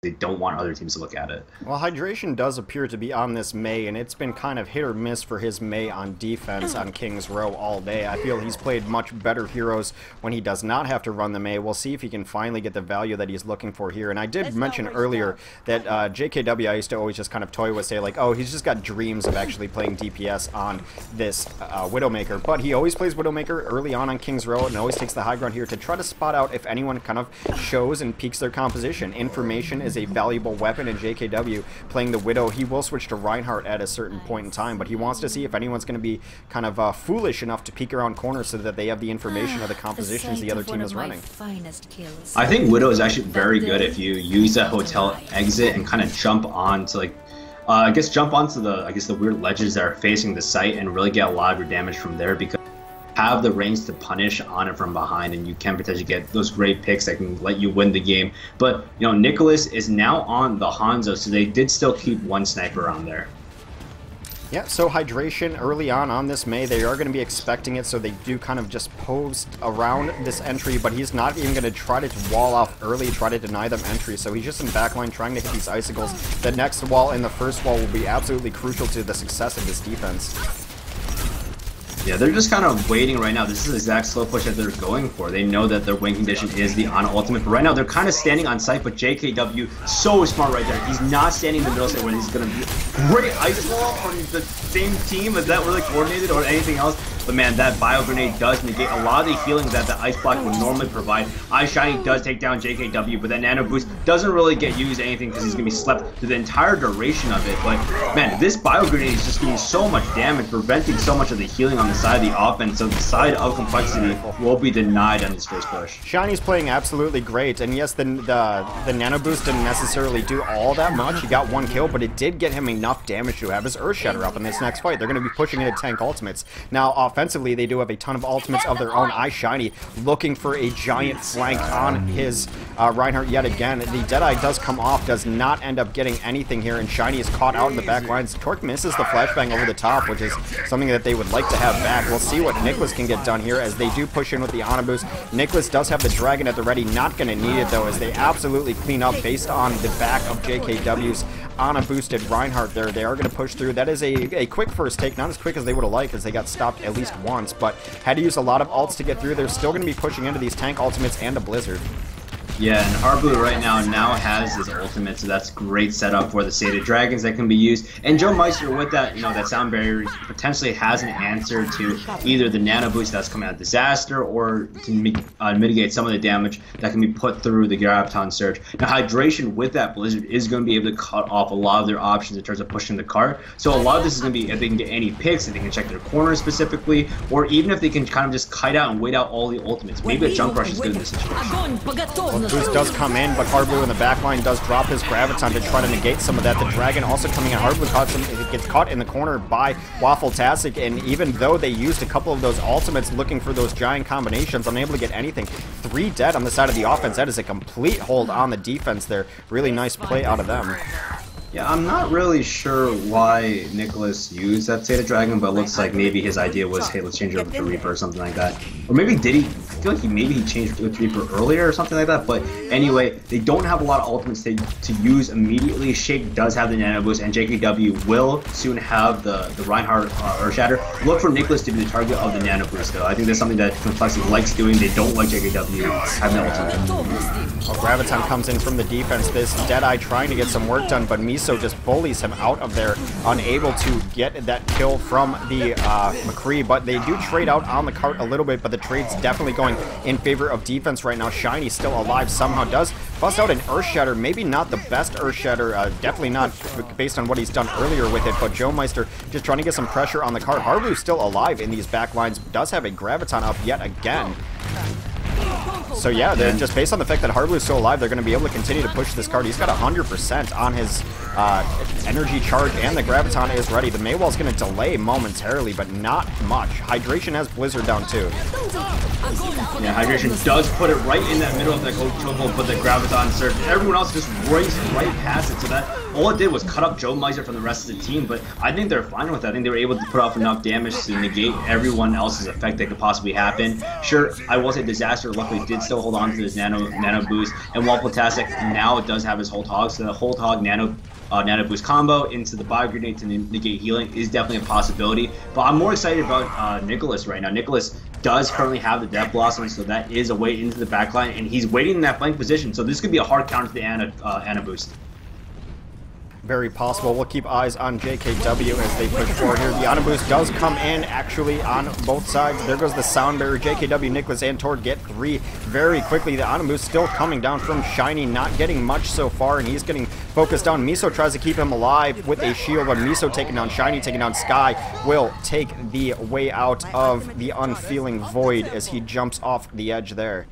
they don't want other teams to look at it. Well, Hydration does appear to be on this Mei, and it's been kind of hit or miss for his Mei on defense on King's Row all day. I feel he's played much better heroes when he does not have to run the Mei. We'll see if he can finally get the value that he's looking for here. And I did mention earlier that JKW, I used to always just kind of toy with, say like, oh, he's just got dreams of actually playing DPS on this Widowmaker. But he always plays Widowmaker early on King's Row and always takes the high ground here to try to spot out if anyone kind of shows and peeks their composition. Information is a valuable weapon, and JKW playing the Widow, he will switch to Reinhardt at a certain point in time, but he wants to see if anyone's going to be kind of foolish enough to peek around corners so that they have the information of the compositions the other team is running. I think Widow is actually very good if you use that hotel exit and kind of jump on to like I guess jump onto the weird ledges that are facing the site and really get a lot of your damage from there, because have the range to punish on it from behind, and you can potentially get those great picks that can let you win the game. But you know, Nicholas is now on the Hanzo, so they did still keep one sniper on there. Yeah, so Hydration early on this Mei, they are going to be expecting it, so they do kind of just post around this entry, but he's not even going to try to wall off early, try to deny them entry, so he's just in backline trying to hit these icicles. The next wall and the first wall will be absolutely crucial to the success of this defense. Yeah, they're just kind of waiting right now. This is the exact slow push that they're going for. They know that their win condition is the Ana ultimate, but right now they're kind of standing on site, but JKW, so smart right there. He's not standing in the middle side when he's going to be great ice wall from the same team. Is that really coordinated or anything else? But man, that bio grenade does negate a lot of the healing that the ice block would normally provide. Ice Shiny does take down JKW, but that nano boost doesn't really get used anything because he's going to be slept through the entire duration of it. But man, this bio grenade is just doing so much damage, preventing so much of the healing on the side of the offense. So the side of complexity will be denied on this first push. Shiny's playing absolutely great, and yes, the nano boost didn't necessarily do all that much. He got one kill, but it did get him enough damage to have his Earth Shatter up in this next fight. They're going to be pushing into tank ultimates. Now, offensively, they do have a ton of ultimates of their own. Ice Shiny looking for a giant flank on his Reinhardt yet again. The Deadeye does come off, does not end up getting anything here, and Shiny is caught out in the back lines. Torque misses the flashbang over the top, which is something that they would like to have back. We'll see what Nicholas can get done here as they do push in with the Ana boost. Nicholas does have the Dragon at the ready, not going to need it though, as they absolutely clean up based on the back of JKW's Ana boosted Reinhardt there. They are going to push through. That is a quick first take, not as quick as they would have liked, as they got stopped at least once, but had to use a lot of ults to get through. They're still going to be pushing into these tank ultimates and a Blizzard. Yeah, and Harblue right now has his ultimate, so that's great setup for the Sated Dragons that can be used. And Joe Meister with that, you know, that sound barrier potentially has an answer to either the nano boost that's coming out of Disaster or to mitigate some of the damage that can be put through the Graviton Surge. Now, Hydration with that Blizzard is going to be able to cut off a lot of their options in terms of pushing the cart. So a lot of this is going to be if they can get any picks, if they can check their corners specifically, or even if they can kind of just kite out and wait out all the ultimates. Maybe a jump rush is good in this situation. Boost does come in, but Hardblue in the backline does drop his Graviton to try to negate some of that. The Dragon also coming in. Hardblue gets caught in the corner by Waffle-tastic, and even though they used a couple of those ultimates looking for those giant combinations, unable to get anything. 3 dead on the side of the offense. That is a complete hold on the defense there. Really nice play out of them. Yeah, I'm not really sure why Nicholas used that Sated Dragon, but it looks like maybe his idea was, hey, let's change it over to Reaper or something like that. Or maybe did he? I feel like he changed it to Reaper earlier or something like that. But anyway, they don't have a lot of ultimates to use immediately. Shake does have the nano boost, and JKW will soon have the Reinhardt Earth Shatter. Look for Nicholas to be the target of the nano boost, though. I think that's something that complexity likes doing. They don't like JKW having that ultimate. Well, Graviton comes in from the defense. This Deadeye trying to get some work done, but Miso just bullies him out of there, unable to get that kill from the McCree, but they do trade out on the cart a little bit, but the trade's definitely going in favor of defense right now. Shiny still alive somehow, does bust out an Earth Shatter, maybe not the best Earth Shatter, definitely not based on what he's done earlier with it, but Joe Meister just trying to get some pressure on the cart. Harblue's still alive in these back lines, does have a Graviton up yet again. So yeah, they're just based on the fact that Harblue's still alive, they're going to be able to continue to push this card. He's got 100% on his energy charge, and the Graviton is ready. The Maywall's going to delay momentarily, but not much. Hydration has Blizzard down too. Yeah, Hydration does put it right in that middle of the chokehold, but the Graviton surge. Everyone else just raced right past it, so that all it did was cut up Joe Meiser from the rest of the team, but I think they're fine with that. I think they were able to put off enough damage to negate everyone else's effect that could possibly happen. Sure, I will say Disaster luckily did still hold on to his nano boost, and Waffle Tastic now does have his Hold Hog, so the Hold Hog nano boost combo into the Bio Grenade to negate healing is definitely a possibility. But I'm more excited about Nicholas right now. Nicholas does currently have the Death Blossom, so that is a way into the backline, and he's waiting in that flank position, so this could be a hard counter to the Ana boost. Very possible. We'll keep eyes on JKW as they push forward here. The Ana boost does come in actually on both sides. There goes the Sound Barrier. JKW, Nicholas, and Tord get 3 very quickly. The Ana boost still coming down from Shiny, not getting much so far, and he's getting focused down. Miso tries to keep him alive with a shield, but Miso taking down Shiny, taking down Sky, will take the way out of the Unfeeling Void as he jumps off the edge there.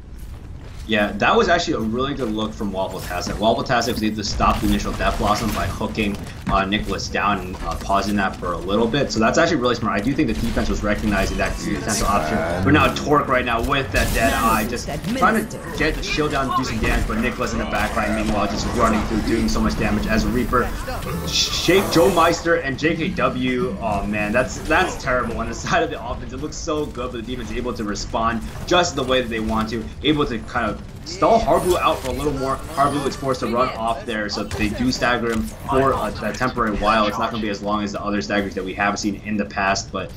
Yeah, that was actually a really good look from Waffle Tastic. Waffle Tastic was able to stop the initial Death Blossom by hooking Nicholas down and pausing that for a little bit. So that's actually really smart. I do think the defense was recognizing that potential option. But now Torque right now with that Dead Eye, just trying to get the shield down and do some damage, but Nicholas in the backline, meanwhile, just running through, doing so much damage as a Reaper. Shake Joe Meister and JKW, oh man, that's terrible. On the side of the offense, it looks so good, but the defense is able to respond just the way that they want to, able to kind of stall Hardblue out for a little more. Hardblue is forced to run off there, so if they do stagger him for a temporary while, it's not going to be as long as the other staggers that we have seen in the past, but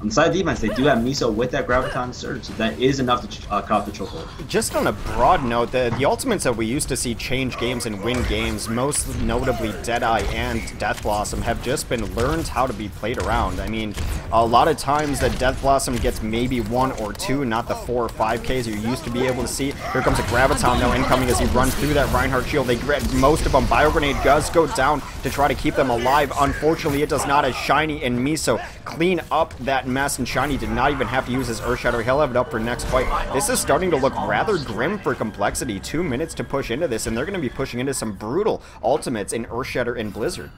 on the side of defense, they do have Miso with that Graviton Surge, so that is enough to cut off the chokehold. Just on a broad note, the ultimates that we used to see change games and win games, most notably Deadeye and Death Blossom, have just been learned how to be played around. I mean, a lot of times that Death Blossom gets maybe 1 or 2, not the 4 or 5Ks you used to be able to see. Here comes a Graviton now incoming as he runs through that Reinhardt shield. They get most of them. Bio Grenade does go down to try to keep them alive. Unfortunately, it does not, as Shiny and Miso clean up that mess, and Shiny did not even have to use his Earth Shatter. He'll have it up for next fight. This is starting to look rather grim for compLexity. 2 minutes to push into this, and they're going to be pushing into some brutal ultimates in Earth Shatter and Blizzard.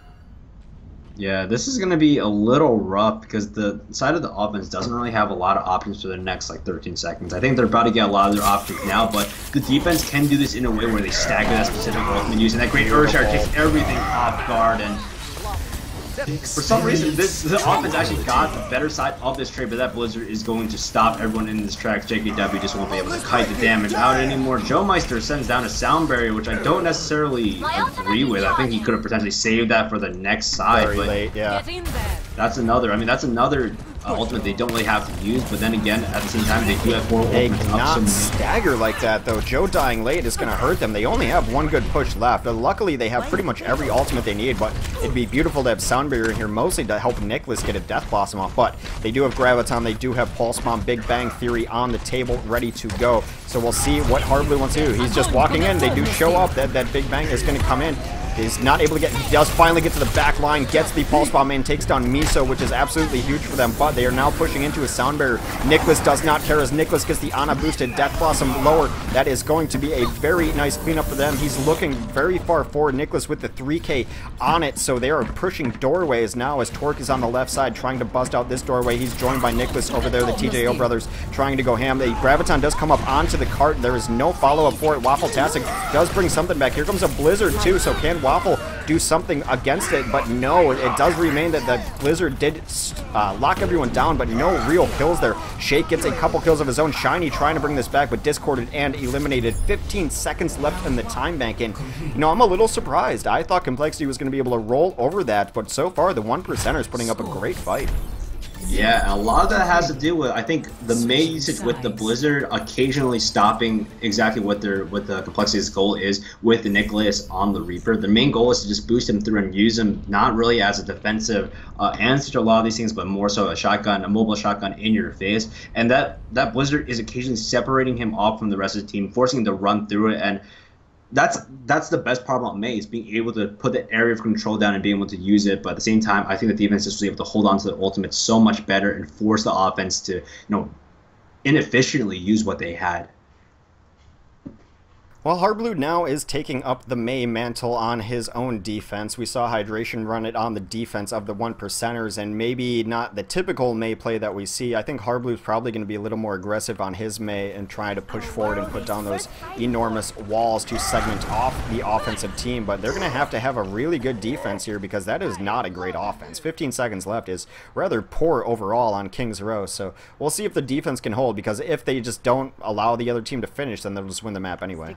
Yeah, this is going to be a little rough because the side of the offense doesn't really have a lot of options for the next like 13 seconds. I think they're about to get a lot of their options now, but the defense can do this in a way where they stagger that specific ultimate using that great Earth Shatter, takes everything off guard, and for some reason, the offense actually got the better side of this trade, but that Blizzard is going to stop everyone in this track. JKW just won't be able to kite the damage out anymore. Joe Meister sends down a Sound Barrier, which I don't necessarily agree with. I think he could have potentially saved that for the next side. Very late, yeah. That's another. I mean, that's another ultimate they don't really have to use, but then again, at the same time, they do have 4 They ultimates cannot up. stagger like that, though. Joe dying late is going to hurt them. They only have 1 good push left. Luckily, they have pretty much every ultimate they need, but it'd be beautiful to have Sound Barrier in here, mostly to help Nicholas get a Death Blossom off. But they do have Graviton, they do have Pulse Bomb, Big Bang Theory on the table, ready to go. So we'll see what Hardblue wants to do. He's just walking in. They do show up. That Big Bang is going to come in. He's not able to get, he does finally get to the back line, gets the Pulse Bomb in, takes down Miso, which is absolutely huge for them, but they are now pushing into a Sound Barrier. Nicholas does not care as Nicholas gets the Ana boosted Death Blossom lower. That is going to be a very nice cleanup for them. He's looking very far forward, Nicholas with the 3K on it, so they are pushing doorways now as Torque is on the left side trying to bust out this doorway. He's joined by Nicholas over there, the TJO brothers trying to go ham. The Graviton does come up onto the cart. There is no follow-up for it. Waffle Tastic does bring something back. Here comes a Blizzard too, so can Waffle do something against it? But no, it does remain that the Blizzard did lock everyone down, but no real kills there. Shake gets a couple kills of his own. Shiny trying to bring this back, but discorded and eliminated. 15 seconds left in the time bank, and you know, I'm a little surprised. I thought compLexity was going to be able to roll over that, but so far the 1%er is putting up a great fight. Yeah, and a lot of that has to do with, I think, the main usage with the Blizzard occasionally stopping exactly what the compLexity's goal is with the Nicholas on the Reaper. The main goal is to just boost him through and use him not really as a defensive answer to a lot of these things, but more so a shotgun, a mobile shotgun in your face. And that Blizzard is occasionally separating him off from the rest of the team, forcing him to run through it, and that's the best part about May, is being able to put the area of control down and being able to use it. But at the same time, I think the defense just was able to hold on to the ultimate so much better and force the offense to, inefficiently use what they had. Well, Hardblue now is taking up the Mei mantle on his own defense. We saw Hydration run it on the defense of the 1%ers, and maybe not the typical Mei play that we see. I think Hardblue's probably going to be a little more aggressive on his Mei and try to push forward and put down those enormous walls to segment off the offensive team. But they're going to have a really good defense here because that is not a great offense. 15 seconds left is rather poor overall on King's Row. So we'll see if the defense can hold, because if they just don't allow the other team to finish, then they'll just win the map anyway.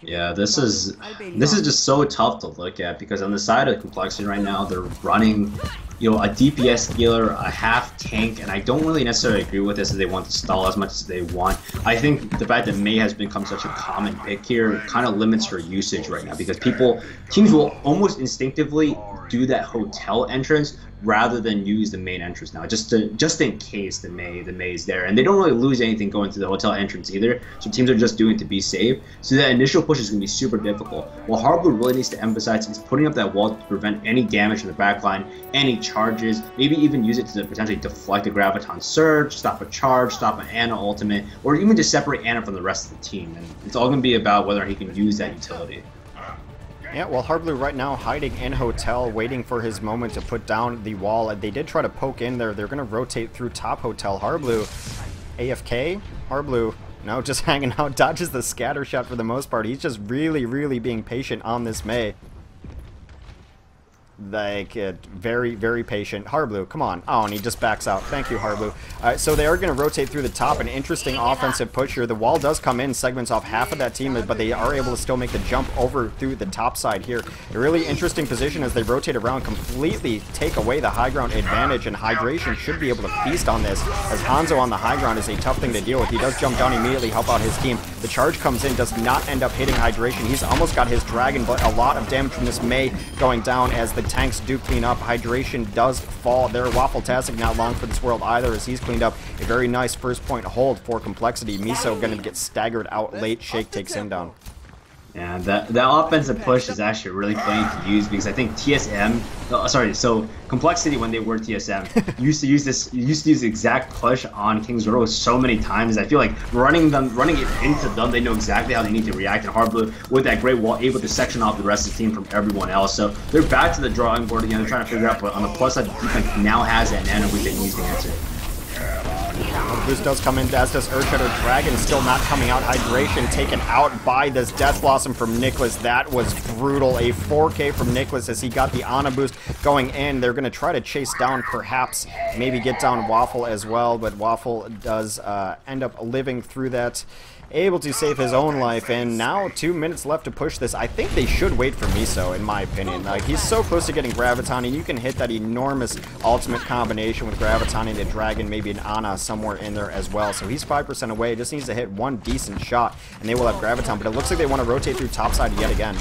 Yeah, this is just so tough to look at, because on the side of compLexity right now, they're running, you know, a DPS healer, a half tank, and I don't really necessarily agree with this, as they want to stall as much as they want. I think the fact that Mei has become such a common pick here kind of limits her usage right now, because teams will almost instinctively do that hotel entrance rather than use the main entrance now, just in case the Mei's there, and they don't really lose anything going through the hotel entrance either. So teams are just doing it to be safe. So that initial push is going to be super difficult. What Hardblue really needs to emphasize is putting up that wall to prevent any damage from the backline, any charges, maybe even use it to potentially deflect a Graviton Surge, stop a charge, stop an Ana ultimate, or even just separate Ana from the rest of the team. And it's all going to be about whether he can use that utility. Yeah, well, Hardblue right now hiding in hotel, waiting for his moment to put down the wall. They did try to poke in there. They're going to rotate through top hotel. Hardblue, AFK? Hardblue, no, just hanging out, dodges the scatter shot for the most part. He's just really, really being patient on this Mei. Like, very, very patient. Hardblue, come on. Oh, and he just backs out. Thank you, Hardblue. So they are going to rotate through the top. An interesting offensive push here. The wall does come in, segments off half of that team, but they are able to still make the jump over through the top side here. A really interesting position as they rotate around, completely take away the high ground advantage, and Hydration should be able to feast on this, as Hanzo on the high ground is a tough thing to deal with. He does jump down immediately, help out his team. The charge comes in, does not end up hitting Hydration. He's almost got his dragon, but a lot of damage from this Mei going down as the tanks do clean up. Hydration does fall there. Waffle-tastic not long for this world either, as he's cleaned up a very nice first point hold for compLexity. Miso gonna get staggered out late. Shake takes him down. Yeah, that offensive push is actually really funny to use, because I think TSM, so compLexity, when they were TSM, used to use the exact push on King's Row so many times. I feel like running it into them, they know exactly how they need to react, and Hardblue, with that great wall, able to section off the rest of the team from everyone else. So they're back to the drawing board again. They're trying to figure out, but on the plus side, the defense now has that nano boost that needs to answer. Boost does come in, as does Earthshadow. Dragon still not coming out. Hydration taken out by this Death Blossom from Nicholas. That was brutal. A 4K from Nicholas as he got the Ana boost going in. They're going to try to chase down, perhaps, maybe get down Waffle as well, but Waffle does end up living through that, able to save his own life, and now 2 minutes left to push this. I think they should wait for Miso, in my opinion. Like, he's so close to getting Graviton, and you can hit that enormous ultimate combination with Graviton and a Dragon, maybe an Ana somewhere in there as well. So he's 5% away, just needs to hit one decent shot, and they will have Graviton, but it looks like they want to rotate through topside yet again.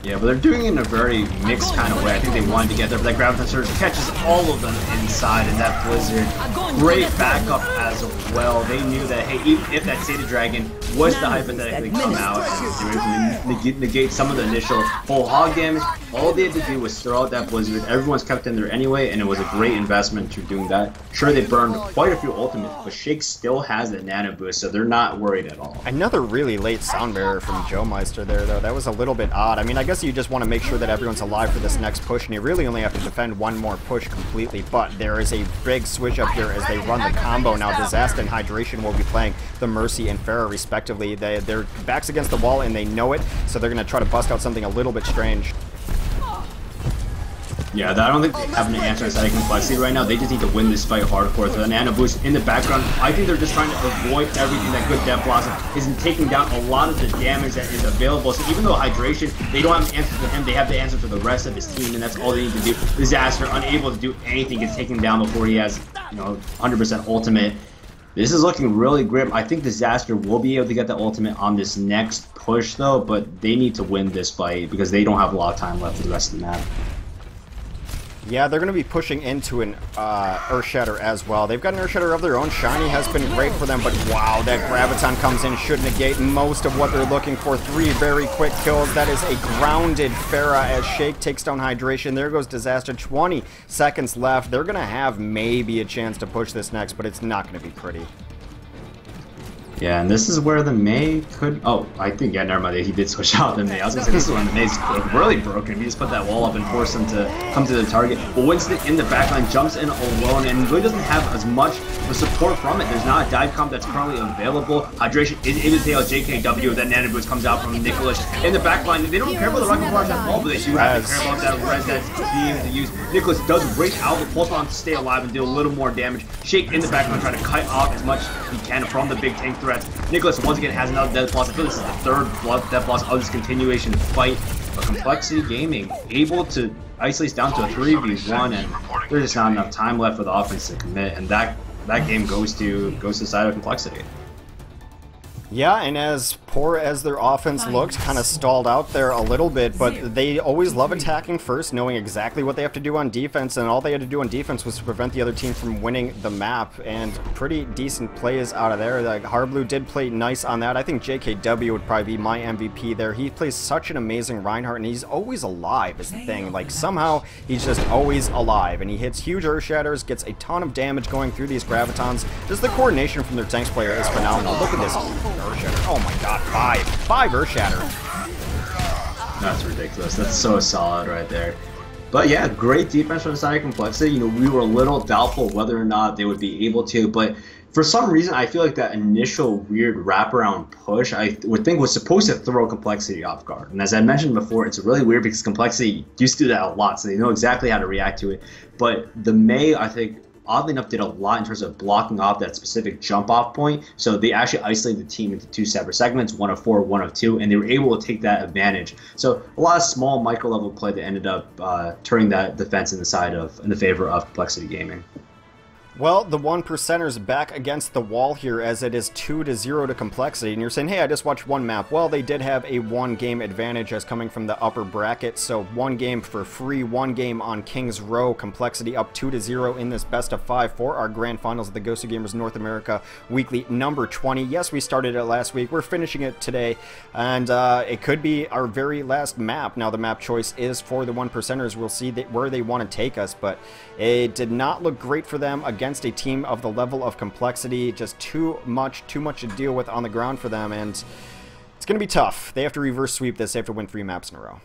Yeah, but they're doing it in a very mixed kind of way. I think they wanted to get there, but that Graviton Surge catches all of them inside, and that Blizzard, great backup as well. They knew that, hey, even if that Sata Dragon was to hypothetically come out and they were able to negate some of the initial whole hog damage, all they had to do was throw out that Blizzard. Everyone's kept in there anyway, and it was a great investment to doing that. Sure, they burned quite a few ultimates, but Shake still has that nano boost, so they're not worried at all. Another really late sound barrier from Joe Meister there, though. That was a little bit odd. I mean, I guess you just want to make sure that everyone's alive for this next push, and you really only have to defend one more push completely, but there is a big switch up here as they run the combo. Now Disaster and Hydration will be playing the Mercy and Pharah respectively. Their backs against the wall and they know it, so they're going to try to bust out something a little bit strange. Yeah, I don't think they have an answer inside of compLexity right now. They just need to win this fight hardcore. So the nano boost in the background, I think they're just trying to avoid everything that good Death Blossom is in taking down a lot of the damage that is available. So even though Hydration, they don't have an answer for him, they have the answer for the rest of his team, and that's all they need to do. Disaster, unable to do anything, gets taken down before he has, 100% ultimate. This is looking really grim. I think Disaster will be able to get the ultimate on this next push, though, but they need to win this fight because they don't have a lot of time left for the rest of the map. Yeah, they're going to be pushing into an Earthshatter as well. They've got an Earthshatter of their own. Shiny has been great for them, but wow, that Graviton comes in, should negate most of what they're looking for. 3 very quick kills. That is a grounded Pharah as Shake takes down Hydration. There goes Disaster. 20 seconds left. They're going to have maybe a chance to push this next, but it's not going to be pretty. Yeah, and this is where the Mei could. Oh, I think, yeah, never mind. He did switch out the Mei. I was gonna say this is when the Mei's really broken. He just put that wall up and forced him to come to the target. But Winston in the backline jumps in alone and really doesn't have as much support from it. There's not a dive comp that's currently available. Hydration is able to take out JKW. That Nano Boost comes out from Nicholas in the backline. They don't care about the Rocket Barrage at all, but they do have to care about that res that's being able to use. Nicholas does break out the pulse bomb to stay alive and do a little more damage. Shake in the backline, trying to cut off as much as he can from the big tank threats. Nicholas once again has another death loss. I feel this is the third death loss of this continuation fight. But compLexity Gaming able to isolate down to a 3v1, and there's just not enough time left for the offense to commit, and that game goes to the side of compLexity. Yeah, and as poor as their offense looked, kind of stalled out there a little bit, but they always love attacking first, knowing exactly what they have to do on defense, and all they had to do on defense was to prevent the other team from winning the map, and pretty decent plays out of there. Like, Harblu did play nice on that. I think JKW would probably be my MVP there. He plays such an amazing Reinhardt, and he's always alive is the thing. Like, somehow, he's just always alive, and he hits huge Earth Shatters, gets a ton of damage going through these Gravitons. Just the coordination from their tanks player is phenomenal. Look at this Earth Shatter. Oh my god, five Earth Shatter. That's ridiculous. That's so solid right there. But yeah, great defense from the side of compLexity. You know, we were a little doubtful whether or not they would be able to, but for some reason, I feel like that initial weird wraparound push, I would think was supposed to throw compLexity off guard. And as I mentioned before, it's really weird because compLexity used to do that a lot, so they know exactly how to react to it. But the Mei, I think, oddly enough, did a lot in terms of blocking off that specific jump-off point. So they actually isolated the team into two separate segments, one of 4, one of 2, and they were able to take that advantage. So a lot of small micro-level play that ended up turning that defense in the favor of compLexity Gaming. Well, the 1%ers back against the wall here as it is 2-0 to compLexity, and you're saying, hey, I just watched one map. Well, they did have a 1-game advantage as coming from the upper bracket, so 1 game for free, 1 game on King's Row. compLexity up 2-0 in this best of 5 for our grand finals of the GosuGamers North America Weekly number 20. Yes, we started it last week. We're finishing it today, and it could be our very last map. Now, the map choice is for the 1%ers. We'll see where they want to take us, but it did not look great for them against a team of the level of compLexity. Just too much to deal with on the ground for them, and it's going to be tough. They have to reverse sweep this. They have to win 3 maps in a row.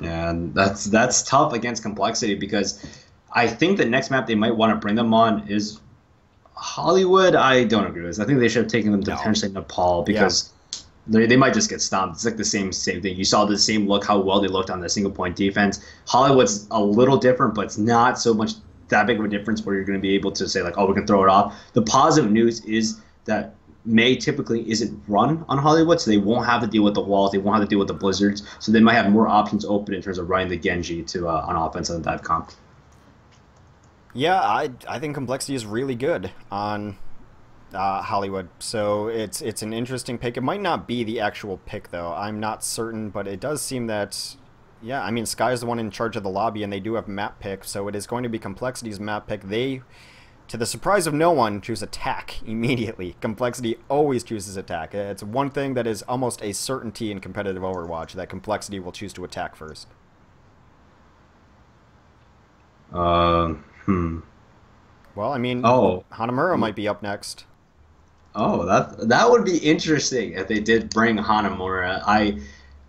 Yeah, and that's tough against compLexity because I think the next map they might want to bring them on is Hollywood. I don't agree with this. I think they should have taken them to potentially Nepal because they might just get stomped. It's like the same thing. You saw the same look, how well they looked on the single point defense. Hollywood's a little different, but it's not so much that big of a difference where you're going to be able to say like, oh, we can throw it off. The positive news is that Mei typically isn't run on Hollywood, so they won't have to deal with the walls, they won't have to deal with the blizzards, so they might have more options open in terms of running the Genji to on offense on the dive comp. Yeah, I think compLexity is really good on Hollywood, so it's an interesting pick. It might not be the actual pick though, I'm not certain, but it does seem that, yeah, I mean, Sky is the one in charge of the lobby, and they do have map pick, so it is going to be compLexity's map pick. They, to the surprise of no one, choose attack immediately. compLexity always chooses attack. It's one thing that is almost a certainty in competitive Overwatch, that compLexity will choose to attack first. Well, I mean, Hanamura might be up next. Oh, that would be interesting if they did bring Hanamura. I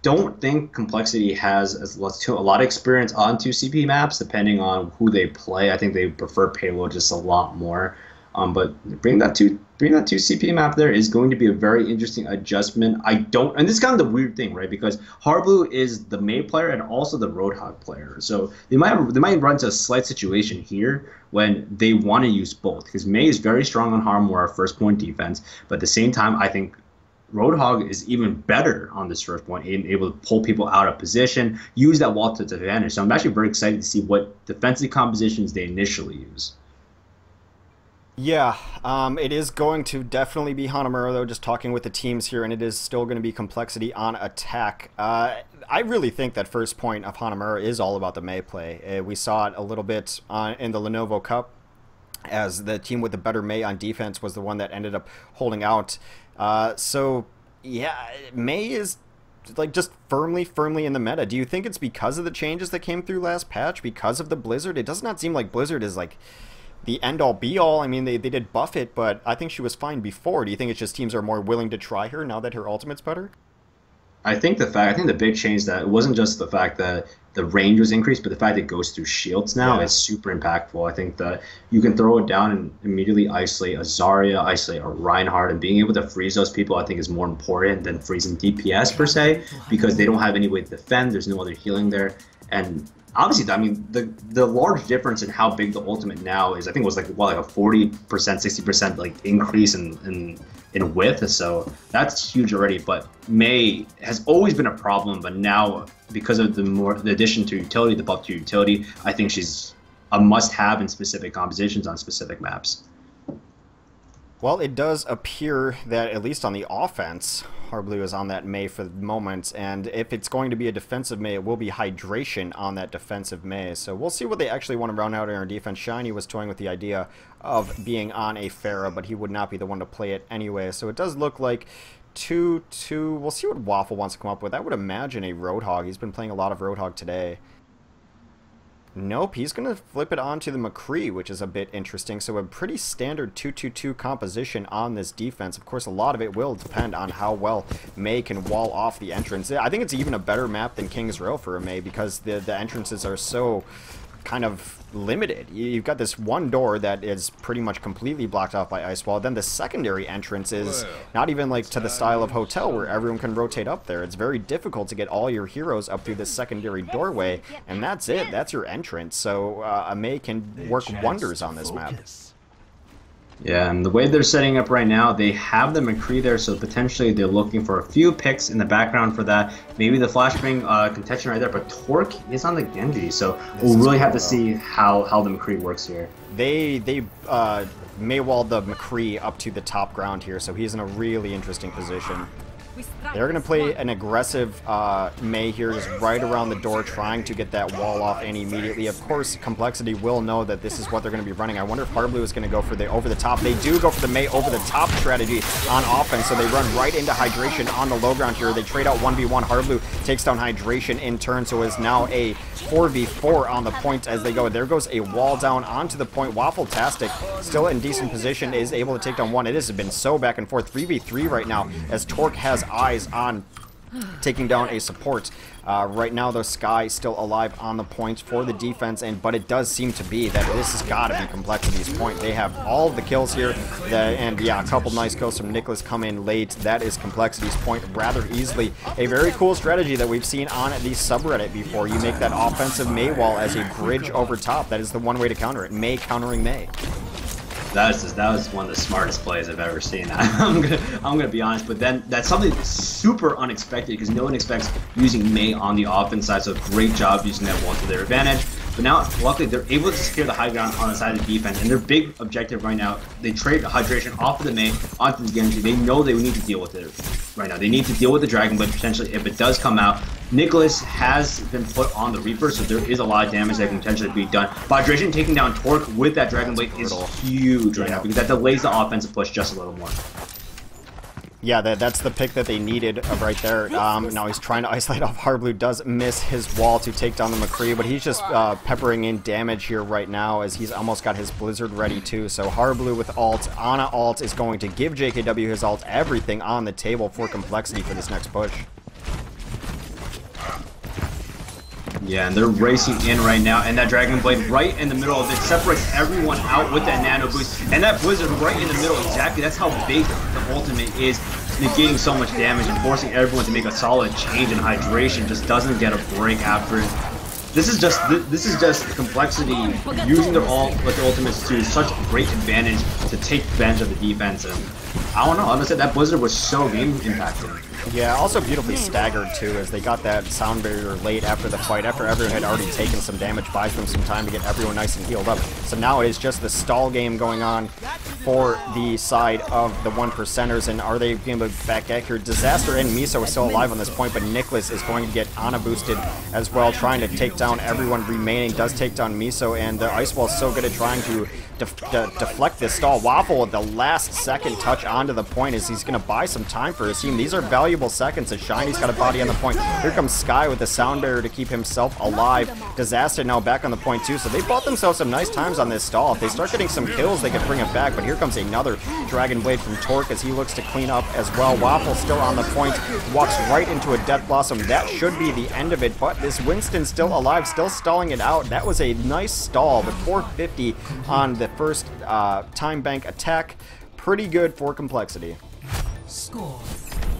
don't think compLexity has a lot of experience on 2 CP maps, depending on who they play. I think they prefer payload just a lot more. But bring that 2 CP map there is going to be a very interesting adjustment. And this is kind of the weird thing, right? Because Harblu is the Mei player and also the Roadhog player. So they might run into a slight situation here when they want to use both. Because Mei is very strong on Hanamura first point defense, but at the same time, I think Roadhog is even better on this first point, able to pull people out of position, use that wall to its advantage. So I'm actually very excited to see what defensive compositions they initially use. Yeah, it is going to definitely be Hanamura, though, just talking with the teams here, and it is still going to be compLexity on attack. I really think that first point of Hanamura is all about the Mei play. We saw it a little bit in the Lenovo Cup, as the team with the better Mei on defense was the one that ended up holding out. So, yeah, Mei is like just firmly in the meta. Do you think it's because of the changes that came through last patch, because of the Blizzard? It does not seem like Blizzard is like the end-all be-all. I mean, they did buff it, but I think she was fine before. Do you think it's just teams are more willing to try her now that her ultimate's better? I think the big change that it wasn't just the fact that the range was increased, but the fact that it goes through shields now is super impactful. I think that you can throw it down and immediately isolate a Zarya, isolate a Reinhardt, and being able to freeze those people I think is more important than freezing DPS per se, because they don't have any way to defend. There's no other healing there, and obviously, I mean, the large difference in how big the ultimate now is, I think it was like a 40%, 60% like increase in width. So that's huge already. But Mei has always been a problem, but now because of the addition to utility, the buff to utility, I think she's a must-have in specific compositions on specific maps. Well, it does appear that, at least on the offense, Harblu is on that Mei for the moment, and if it's going to be a defensive Mei, it will be hydration on that defensive Mei. So we'll see what they actually want to round out in our defense. Shiny was toying with the idea of being on a Pharah, but he would not be the one to play it anyway. So it does look like 2-2. We'll see what Waffle wants to come up with. I would imagine a Roadhog. He's been playing a lot of Roadhog today. Nope, he's going to flip it onto the McCree, which is a bit interesting. So a pretty standard 2-2-2 composition on this defense. Of course, a lot of it will depend on how well Mei can wall off the entrance. I think it's even a better map than King's Row for a Mei, because the entrances are so kind of limited. You've got this one door that is pretty much completely blocked off by ice wall. Then the secondary entrance is not even like to the style of Hotel where everyone can rotate up there. It's very difficult to get all your heroes up through this secondary doorway, and that's it. That's your entrance. So a Mei can work wonders on this map. Yeah, and the way they're setting up right now, they have the McCree there, so potentially they're looking for a few picks in the background for that. Maybe the flashbang contention right there, but Torque is on the Genji, so we'll really have to see how the McCree works here. They Mei walled the McCree up to the top ground here, so he's in a really interesting position. They're going to play an aggressive Mei here, just right around the door, trying to get that wall off and immediately. Of course, compLexity will know that this is what they're going to be running. I wonder if Harblu is going to go for the over the top. They do go for the Mei over the top strategy on offense, so they run right into hydration on the low ground here. They trade out 1v1. Harblu takes down hydration in turn, so it's now a 4v4 on the point as they go. There goes a wall down onto the point. Waffle-tastic, still in decent position, is able to take down one. It has been so back and forth. 3v3 right now as Torque has eyes on taking down a support. Right now, though, Sky still alive on the points for the defense, but it does seem to be that this has got to be compLexity's point. They have all of the kills here, and yeah, a couple nice kills from Nicholas come in late. That is compLexity's point rather easily. A very cool strategy that we've seen on the subreddit before. You make that offensive Mei wall as a bridge over top. That is the one way to counter it. Mei countering Mei. That was one of the smartest plays I've ever seen. I'm gonna be honest, but then that's something super unexpected because no one expects using Mei on the offense side. So great job using that wall to their advantage. But now, luckily, they're able to secure the high ground on the side of the defense, and their big objective right now, they trade hydration off of the Mei onto the Genji. They know they need to deal with it right now. They need to deal with the Dragon Blade potentially if it does come out. Nicholas has been put on the Reaper, so there is a lot of damage that can potentially be done. But hydration taking down Torque with that Dragon Blade is huge right now because that delays the offensive push just a little more. Yeah, that's the pick that they needed right there. Now he's trying to isolate off Harblu, does miss his wall to take down the McCree, but he's just peppering in damage here right now as he's almost got his Blizzard ready too. So Harblu with ult, Ana ult is going to give JKW his ult, everything on the table for compLexity for this next push. Yeah, and they're racing in right now, and that Dragon Blade right in the middle of it separates everyone out with that nano boost, and that Blizzard right in the middle, exactly. That's how big the ultimate is, negating so much damage and forcing everyone to make a solid change in hydration. Just doesn't get a break after it. This is just compLexity using their ultimates to such great advantage to take advantage of the defense. And I don't know, like I said, that Blizzard was so game impacting. Yeah, also beautifully staggered too, as they got that sound barrier late after the fight, after everyone had already taken some damage, buys them some time to get everyone nice and healed up. So now it is just the stall game going on for the side of the 1%ers, and are they going to back back here? Disaster and Miso is still alive on this point, but Nicholas is going to get Ana boosted as well, trying to take down everyone remaining, does take down Miso, and the Ice Wall is so good at trying to deflect this stall. Waffle with the last second touch onto the point as he's going to buy some time for his team. These are valuable seconds as Shiny's got a body on the point. Here comes Sky with the sound barrier to keep himself alive. Disaster now back on the point too, so they bought themselves some nice times on this stall. If they start getting some kills, they can bring it back, but here comes another Dragon Blade from Torque as he looks to clean up as well. Waffle still on the point, walks right into a Death Blossom. That should be the end of it, but this Winston's still alive, still stalling it out. That was a nice stall, but 450 on the first time bank attack. Pretty good for compLexity.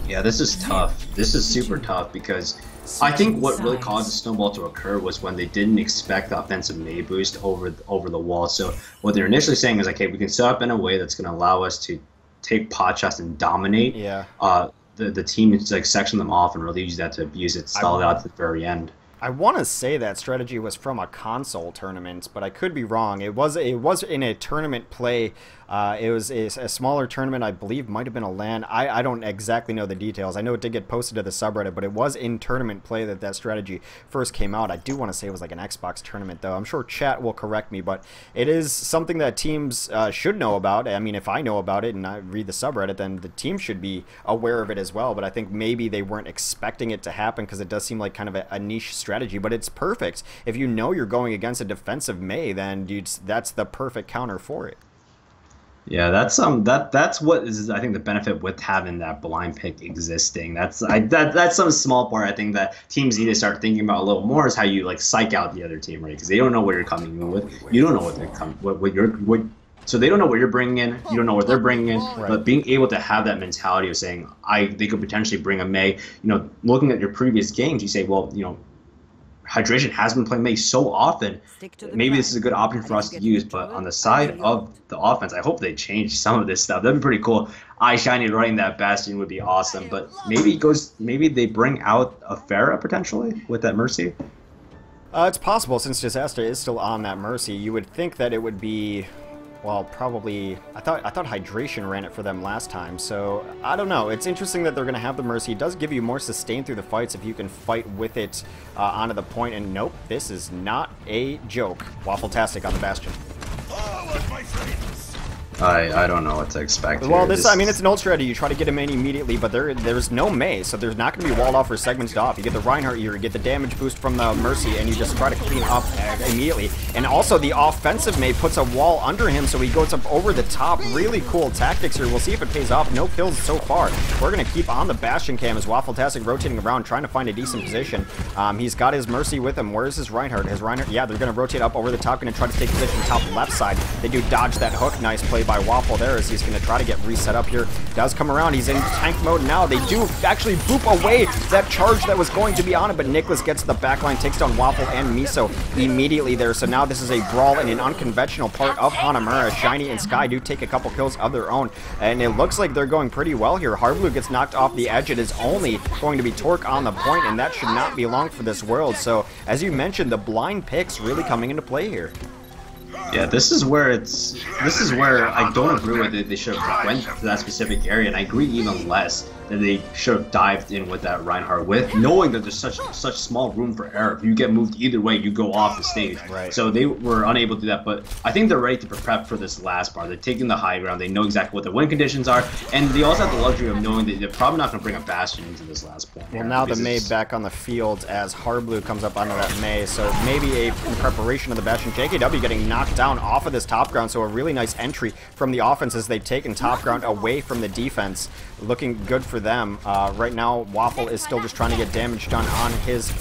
Yeah, this is tough. This is super tough because I think what really caused the snowball to occur was when they didn't expect the offensive Mei boost over the wall. So what they're initially saying is, like, hey, we can set up in a way that's going to allow us to take pot shots and dominate. Yeah. The team is like section them off and really use that to abuse it, stall it out to the very end. I want to say that strategy was from a console tournament, but I could be wrong. It was in a tournament play. It was a smaller tournament, I believe, might have been a LAN. I don't exactly know the details. I know it did get posted to the subreddit, but it was in tournament play that strategy first came out. I do want to say it was like an Xbox tournament, though. I'm sure chat will correct me, but it is something that teams should know about. I mean, if I know about it and I read the subreddit, then the team should be aware of it as well. But I think maybe they weren't expecting it to happen because it does seem like kind of a niche strategy, but it's perfect. If you know you're going against a defensive Mei, then that's the perfect counter for it. Yeah, that's what is, I think, the benefit with having that blind pick existing. That's some small part I think that teams need to start thinking about a little more, is how you like psych out the other team, right? Because they don't know what you're coming in with. You don't know what they're so they don't know what you're bringing in. You don't know what they're bringing in. Right. But being able to have that mentality of saying, they could potentially bring a Mei. You know, looking at your previous games, you say, well, you know, Hydration has been playing Mei so often, maybe this is a good option for us to use, but on the side of the offense, I hope they change some of this stuff. That'd be pretty cool. iShiny running that Bastion would be awesome, but maybe they bring out a Pharah potentially with that Mercy. It's possible, since Disaster is still on that Mercy. You would think that it would be, well, probably, I thought Hydration ran it for them last time, so I don't know. It's interesting that they're going to have the Mercy. It does give you more sustain through the fights if you can fight with it onto the point, and nope, this is not a joke. Waffle-tastic on the Bastion. I don't know what to expect Well, here. I mean, it's an old strategy. You try to get him in immediately, but there's no Mei, so there's not going to be walled off or segmented off. You get the Reinhardt here, you get the damage boost from the Mercy, and you just try to clean up immediately. And also, the offensive Mei puts a wall under him, so he goes up over the top. Really cool tactics here. We'll see if it pays off. No kills so far. We're going to keep on the Bastion cam as Waffle-tastic rotating around, trying to find a decent position. He's got his Mercy with him. Where's his Reinhardt? Yeah, they're going to rotate up over the top, going to try to take position top left side. They do dodge that hook. Nice play by Waffle there as he's going to try to get reset up here. Does come around. He's in tank mode now. They do actually boop away that charge that was going to be on it, but Nicholas gets to the backline, takes down Waffle and Miso immediately there. So now this is a brawl in an unconventional part of Hanamura. Shiny and Sky do take a couple kills of their own, and it looks like they're going pretty well here. Hardblue gets knocked off the edge. It is only going to be Torque on the point, and that should not be long for this world. So, as you mentioned, the blind picks really coming into play here. Yeah, this is where I don't agree with it. They should have went to that specific area, and I agree even less that they should have dived in with that Reinhardt, with knowing that there's such small room for error. If you get moved either way, you go off the stage. Right. So they were unable to do that, but I think they're ready to prep for this last part. They're taking the high ground. They know exactly what the win conditions are, and they also have the luxury of knowing that they're probably not going to bring a Bastion into this last point. Well, now the Mei back on the field as Hardblue comes up onto that Mei, so maybe in preparation of the Bastion. JKW getting knocked down off of this top ground, so a really nice entry from the offense as they've taken top ground away from the defense. Looking good for them. Right now, Waffle is still just trying to get damage done on his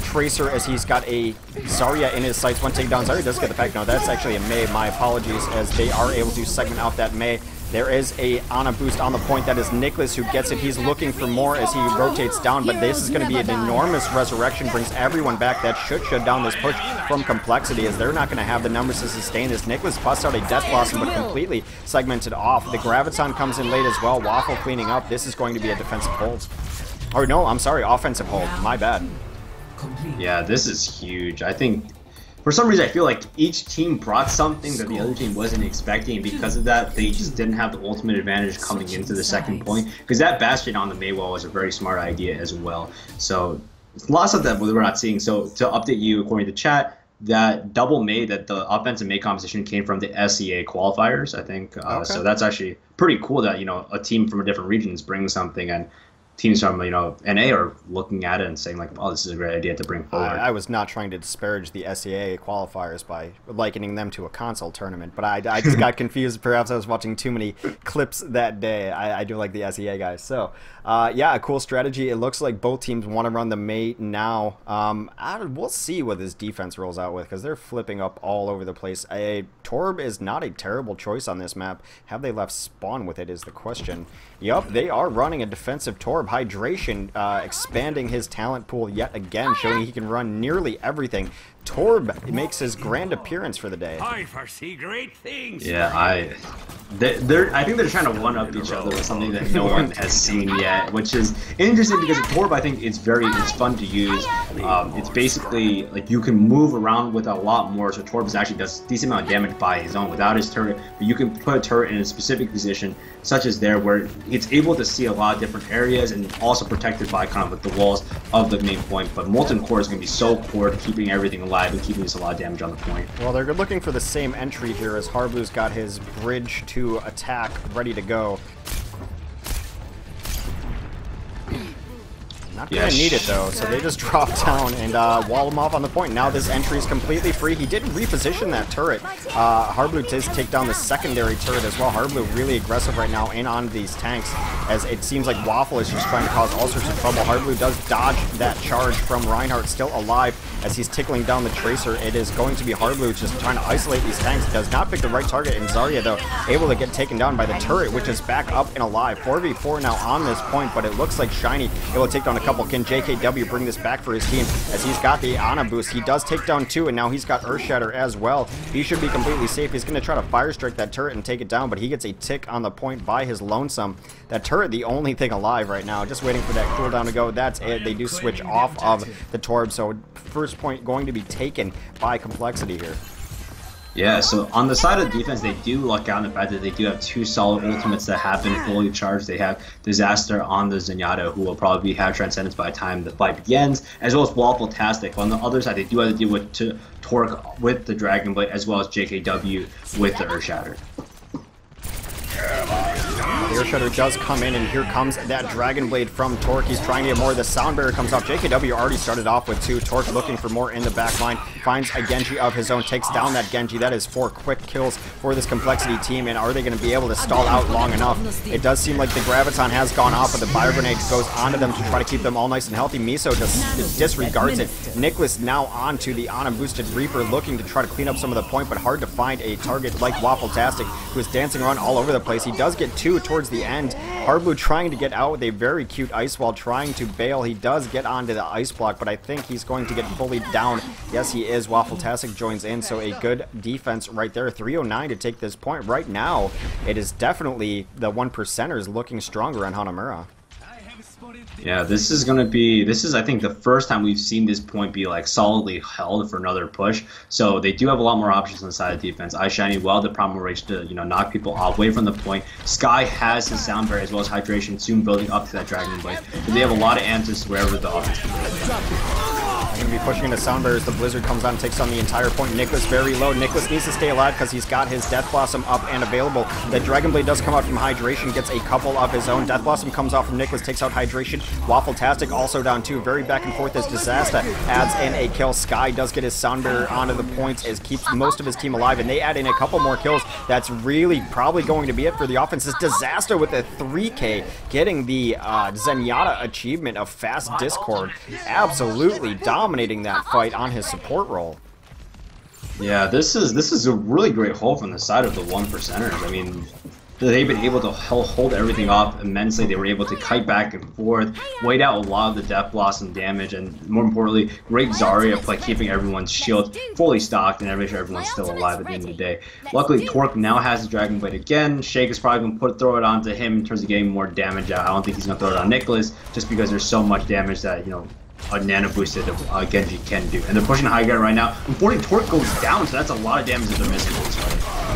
Tracer as he's got a Zarya in his sights. One takedown. Zarya does get the pack. No, that's actually a Mei. My apologies, as they are able to segment out that Mei. There is a Ana boost on the point. That is Nicholas who gets it. He's looking for more as he rotates down, but this is going to be an enormous resurrection. Brings everyone back. That should shut down this push from compLexity, as they're not going to have the numbers to sustain this. Nicholas busts out a Death Blossom, but completely segmented off. The Graviton comes in late as well. Waffle cleaning up. This is going to be a defensive hold. Or no, I'm sorry, offensive hold. My bad. Yeah, this is huge. I think for some reason I feel like each team brought something that the other team wasn't expecting, and because of that they just didn't have the ultimate advantage coming into the second point, because that Bastion on the Mei wall was a very smart idea as well. So lots of that we're not seeing. So to update you, according to chat, that double May, that the offensive May composition came from the SEA qualifiers, I think. Okay. So that's actually pretty cool that, a team from a different region is bringing something, and teams from, NA are looking at it and saying, like, oh, this is a great idea to bring forward. I was not trying to disparage the SEA qualifiers by likening them to a console tournament, but I just got confused. Perhaps I was watching too many clips that day. I do like the SEA guys. So, yeah, a cool strategy. It looks like both teams want to run the mate now. We'll see what this defense rolls out with, because they're flipping up all over the place. Torb is not a terrible choice on this map. Have they left spawn with it is the question. Yup, they are running a defensive Torb. Hydration expanding his talent pool yet again, showing he can run nearly everything. Torb makes his grand appearance for the day. I foresee great things. Yeah, I think they're trying to one-up each other with something that no one has seen yet, which is interesting because Torb, I think, it's fun to use. It's basically like you can move around with a lot more, so Torb actually does a decent amount of damage by his own without his turret, but you can put a turret in a specific position, such as there, where it's able to see a lot of different areas and also protected by kind of like the walls of the main point. But Molten Core is going to be so core to keeping everything alive and keeping us a lot of damage on the point. Well, they're looking for the same entry here as Harblu's got his bridge to attack ready to go. Not going to need it, though, so they just drop down and wall him off on the point. Now this entry is completely free. He did reposition that turret. Harblu does take down the secondary turret as well. Harblu really aggressive right now in on these tanks, as it seems like Waffle is just trying to cause all sorts of trouble. Harblu does dodge that charge from Reinhardt, still alive as he's tickling down the Tracer. It is going to be Harblu just trying to isolate these tanks. Does not pick the right target, and Zarya, though, able to get taken down by the turret, which is back up and alive. 4v4 now on this point, but it looks like Shiny able to take down a couple. Can JKW bring this back for his team, as he's got the Ana boost? He does take down 2, and now he's got Earth Shatter as well. He should be completely safe. He's going to try to Fire Strike that turret and take it down, but he gets a tick on the point by his Lonesome. That turret, the only thing alive right now, just waiting for that cooldown to go. That's it. They do switch off of the Torb, so first point going to be taken by compLexity here. Yeah, so on the side of the defense, they do luck out in the fact that they do have 2 solid ultimates that have been fully charged. They have Disaster on the Zenyatta, who will probably have Transcendence by the time the fight begins, as well as Waffle-tastic. On the other side, they do have to deal with Torque with the Dragon Blade, as well as JKW with the Earth Shatter. The Earth Shatter does come in, and here comes that Dragon Blade from Torque. He's trying to get more. The Sound Barrier comes off. JKW already started off with 2. Torque looking for more in the back line. Finds a Genji of his own. Takes down that Genji. That is 4 quick kills for this compLexity team, and are they going to be able to stall out long enough? It does seem like the Graviton has gone off, but the Bio Grenade goes onto them to try to keep them all nice and healthy. Miso just disregards it. Nicholas now on to the Ana boosted Reaper, looking to try to clean up some of the point, but hard to find a target like Waffle-tastic, who is dancing around all over the place. He does get 2 towards the end. Harblu trying to get out with a very cute ice wall, trying to bail. He does get onto the ice block, but I think he's going to get fully down. Yes, he is. Waffle-tastic joins in, so a good defense right there. 309 to take this point. Right now, it is definitely the 1%ers looking stronger on Hanamura. Yeah, this is, I think, the first time we've seen this point be, like, solidly held for another push. So they do have a lot more options on the side of defense. iShiny, well, the Primal Rage to, knock people away from the point. Sky has his Sound Barrier as well as Hydration, soon building up to that Dragon Blade. But they have a lot of answers to wherever the offense can go. Going to be pushing into Sound Barriers. The Blizzard comes on and takes on the entire point. Nicholas very low. Nicholas needs to stay alive because he's got his Death Blossom up and available. The Dragon Blade does come out from Hydration, gets a couple of his own. Death Blossom comes out from Nicholas, takes out Hydration. Waffle-tastic also down 2. Very back and forth as Disaster adds in a kill. Sky does get his Sound Barrier onto the points, as keeps most of his team alive, and they add in a couple more kills. That's really probably going to be it for the offense. This Disaster with a 3K, getting the Zenyatta achievement of Fast Discord. Absolutely dominating that fight on his support role. Yeah, this is a really great hold from the side of the 1%ers. I mean, they've been able to hold everything off immensely. They were able to kite back and forth, wait out a lot of the Death Blossom damage, and more importantly, great Zarya play, keeping everyone's shield fully stocked and making sure everyone's still alive at the end of the day. Luckily, Torque now has the Dragon Blade again. Shake is probably going to throw it onto him in terms of getting more damage out. I don't think he's going to throw it on Nicholas, just because there's so much damage that, a nano boosted Genji can do. And they're pushing high ground right now. Unfortunately, Torque goes down, so that's a lot of damage that they're missing.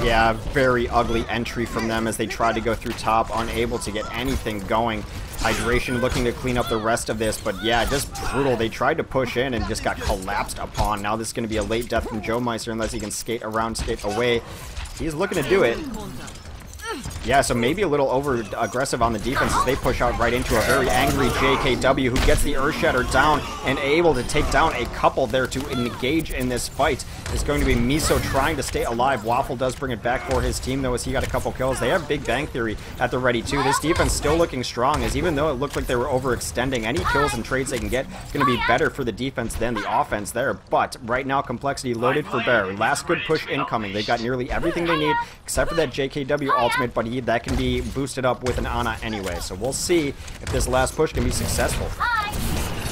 Yeah, very ugly entry from them as they tried to go through top, unable to get anything going. Hydration looking to clean up the rest of this, but yeah, just brutal. They tried to push in and just got collapsed upon. Now this is going to be a late death from Joe Meister unless he can skate around, skate away. He's looking to do it. Yeah, so maybe a little over-aggressive on the defense as they push out right into a very angry JKW who gets the Earth Shatter down and able to take down a couple there to engage in this fight. It's going to be Miso trying to stay alive. Waffle does bring it back for his team, though, as he got a couple kills. They have Big Bang Theory at the ready, too. This defense still looking strong, as even though it looked like they were overextending, any kills and trades they can get is going to be better for the defense than the offense there. But right now, compLexity loaded for bear. Last good push incoming. They've got nearly everything they need, except for that JKW ultimate, but that can be boosted up with an Ana anyway. So we'll see if this last push can be successful.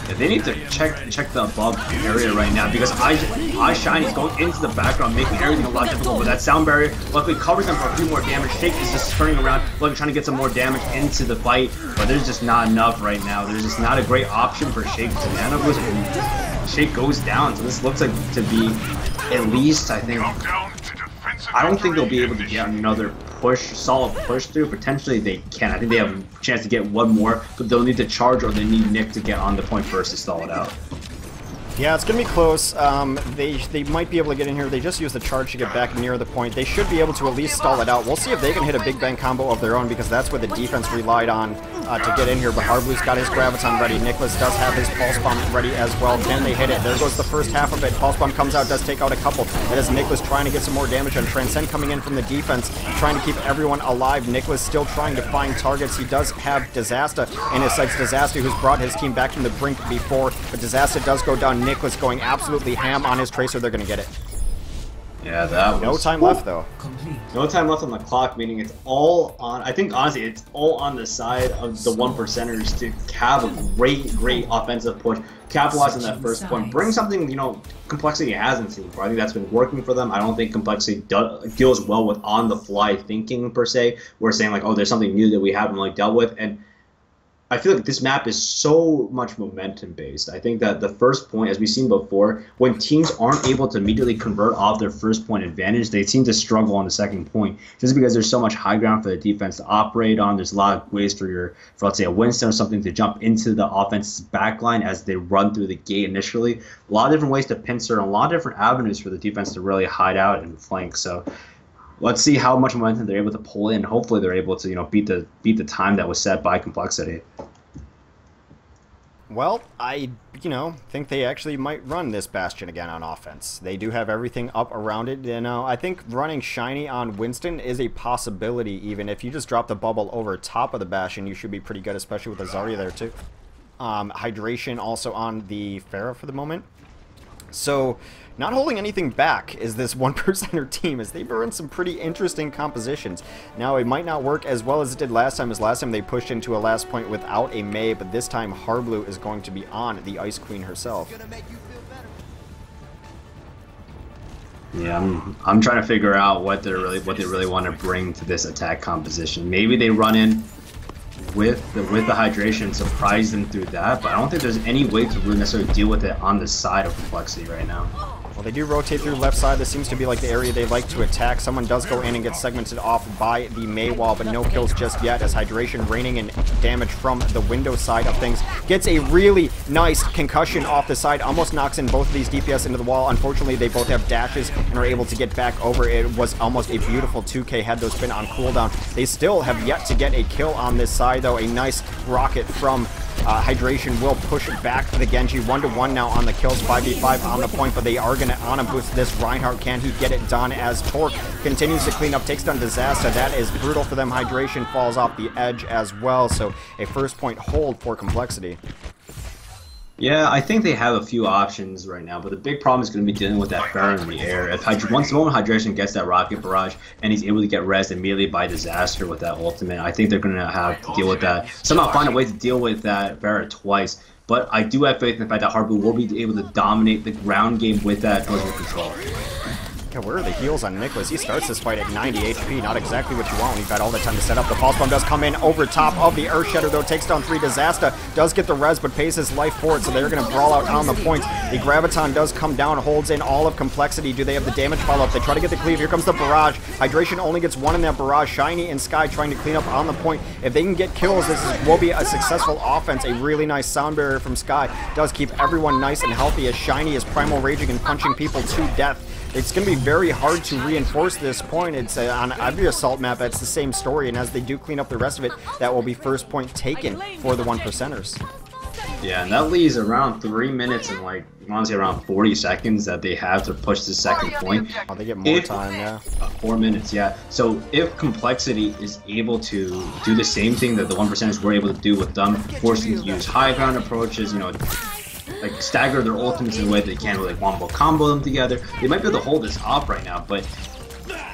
Yeah, they need to check the above area right now because iShiny is going into the background, making everything a lot difficult. But that sound barrier luckily covers them for a few more damage. Shake is just turning around, looking, trying to get some more damage into the fight, but there's just not enough right now. There's just not a great option for Shake to nano boost, and Shake goes down. So this looks like to be at least, I think. I don't think they'll be able to get another solid push through. Potentially they can. I think they have a chance to get one more, but they'll need to charge or they need Nick to get on the point first to stall it out. Yeah, it's going to be close. They might be able to get in here. They just use the charge to get back near the point. They should be able to at least stall it out. We'll see if they can hit a Big Bang combo of their own because that's what the defense relied on to get in here. But Harblue's got his Graviton ready. Nicholas does have his Pulse Bomb ready as well. Can they hit it? There goes the first half of it. Pulse Bomb comes out, does take out a couple. That is Nicholas trying to get some more damage on Transcend coming in from the defense, trying to keep everyone alive. Nicholas still trying to find targets. He does have Disaster in his sights. Disaster who's brought his team back from the brink before, but Disaster does go down. Nicholas going absolutely ham on his Tracer. They're going to get it. Yeah, that was... No time left, though. No time left on the clock, meaning it's all on... I think, honestly, it's all on the side of the 1%ers to have a great offensive push, capitalize on that first point, bring something, you know, compLexity hasn't seen before. I think that's been working for them. I don't think compLexity deals well with on-the-fly thinking, per se. We're saying, like, oh, there's something new that we haven't, like, dealt with, and I feel like this map is so much momentum based. I think that the first point, as we've seen before, when teams aren't able to immediately convert off their first point advantage, they seem to struggle on the second point. Just because there's so much high ground for the defense to operate on, there's a lot of ways for let's say a Winston or something to jump into the offense's backline as they run through the gate initially. A lot of different ways to pincer and a lot of different avenues for the defense to really hide out and flank. So let's see how much momentum they're able to pull in. Hopefully they're able to, you know, beat the time that was set by compLexity. Well, I, think they actually might run this Bastion again on offense. They do have everything up around it. I think running Shiny on Winston is a possibility even. If you just drop the bubble over top of the Bastion, you should be pretty good, especially with the Zarya there too. Hydration also on the Pharah for the moment. So, not holding anything back is this 1%er team, as they've run some pretty interesting compositions. Now, it might not work as well as it did last time, as last time they pushed into a last point without a Mei, but this time Harblu is going to be on the Ice Queen herself. Yeah, I'm trying to figure out what they really want to bring to this attack composition. Maybe they run in with the hydration, surprise them through that, but I don't think there's any way to really necessarily deal with it on the side of compLexity right now. Well, they do rotate through left side. This seems to be like the area they like to attack. Someone does go in and get segmented off by the Mei wall, but no kills just yet, as hydration raining in damage from the window side of things. Gets a really nice concussion off the side, almost knocks in both of these DPS into the wall. Unfortunately, they both have dashes and are able to get back over. It was almost a beautiful 2K had those been on cooldown. They still have yet to get a kill on this side, though. A nice rocket from Hydration will push back the Genji. 1-to-1 now on the kills, 5v5 on the point, but they are going to Ana boost this. Reinhardt, can he get it done as Torque continues to clean up, takes down Disaster. That is brutal for them. Hydration falls off the edge as well, so a first point hold for compLexity. Yeah, I think they have a few options right now, but the big problem is going to be dealing with that Pharah in the air. If once the moment Hydration gets that rocket barrage and he's able to get rezzed immediately by Disaster with that ultimate, I think they're going to have to deal with that. Somehow find a way to deal with that Pharah twice. But I do have faith in the fact that Harblu will be able to dominate the ground game with that Blizzard control. God, where are the heals on Nicholas? He starts this fight at 90 HP, not exactly what you want when you've got all the time to set up. The pulse bomb does come in over top of the Earth Shatter, though, takes down 3. Disaster does get the res, but pays his life for it, so they're going to brawl out on the point. The Graviton does come down, holds in all of compLexity. Do they have the damage follow-up? They try to get the cleave. Here comes the barrage. Hydration only gets 1 in that barrage. Shiny and Sky trying to clean up on the point. If they can get kills, will be a successful offense. A really nice sound barrier from Sky does keep everyone nice and healthy as Shiny is primal raging and punching people to death. It's going to be very hard to reinforce this point. It's on every assault map, that's the same story, and as they do clean up the rest of it, that will be first point taken for the 1%ers. Yeah, and that leaves around 3 minutes and like, honestly, around 40 seconds that they have to push the second point. Oh, they get more time, yeah. 4 minutes, yeah. So if compLexity is able to do the same thing that the 1%ers were able to do with them, forcing to use high ground approaches, you know, like stagger their ultimates in a way that they can really wombo combo them together, they might be able to hold this off right now, but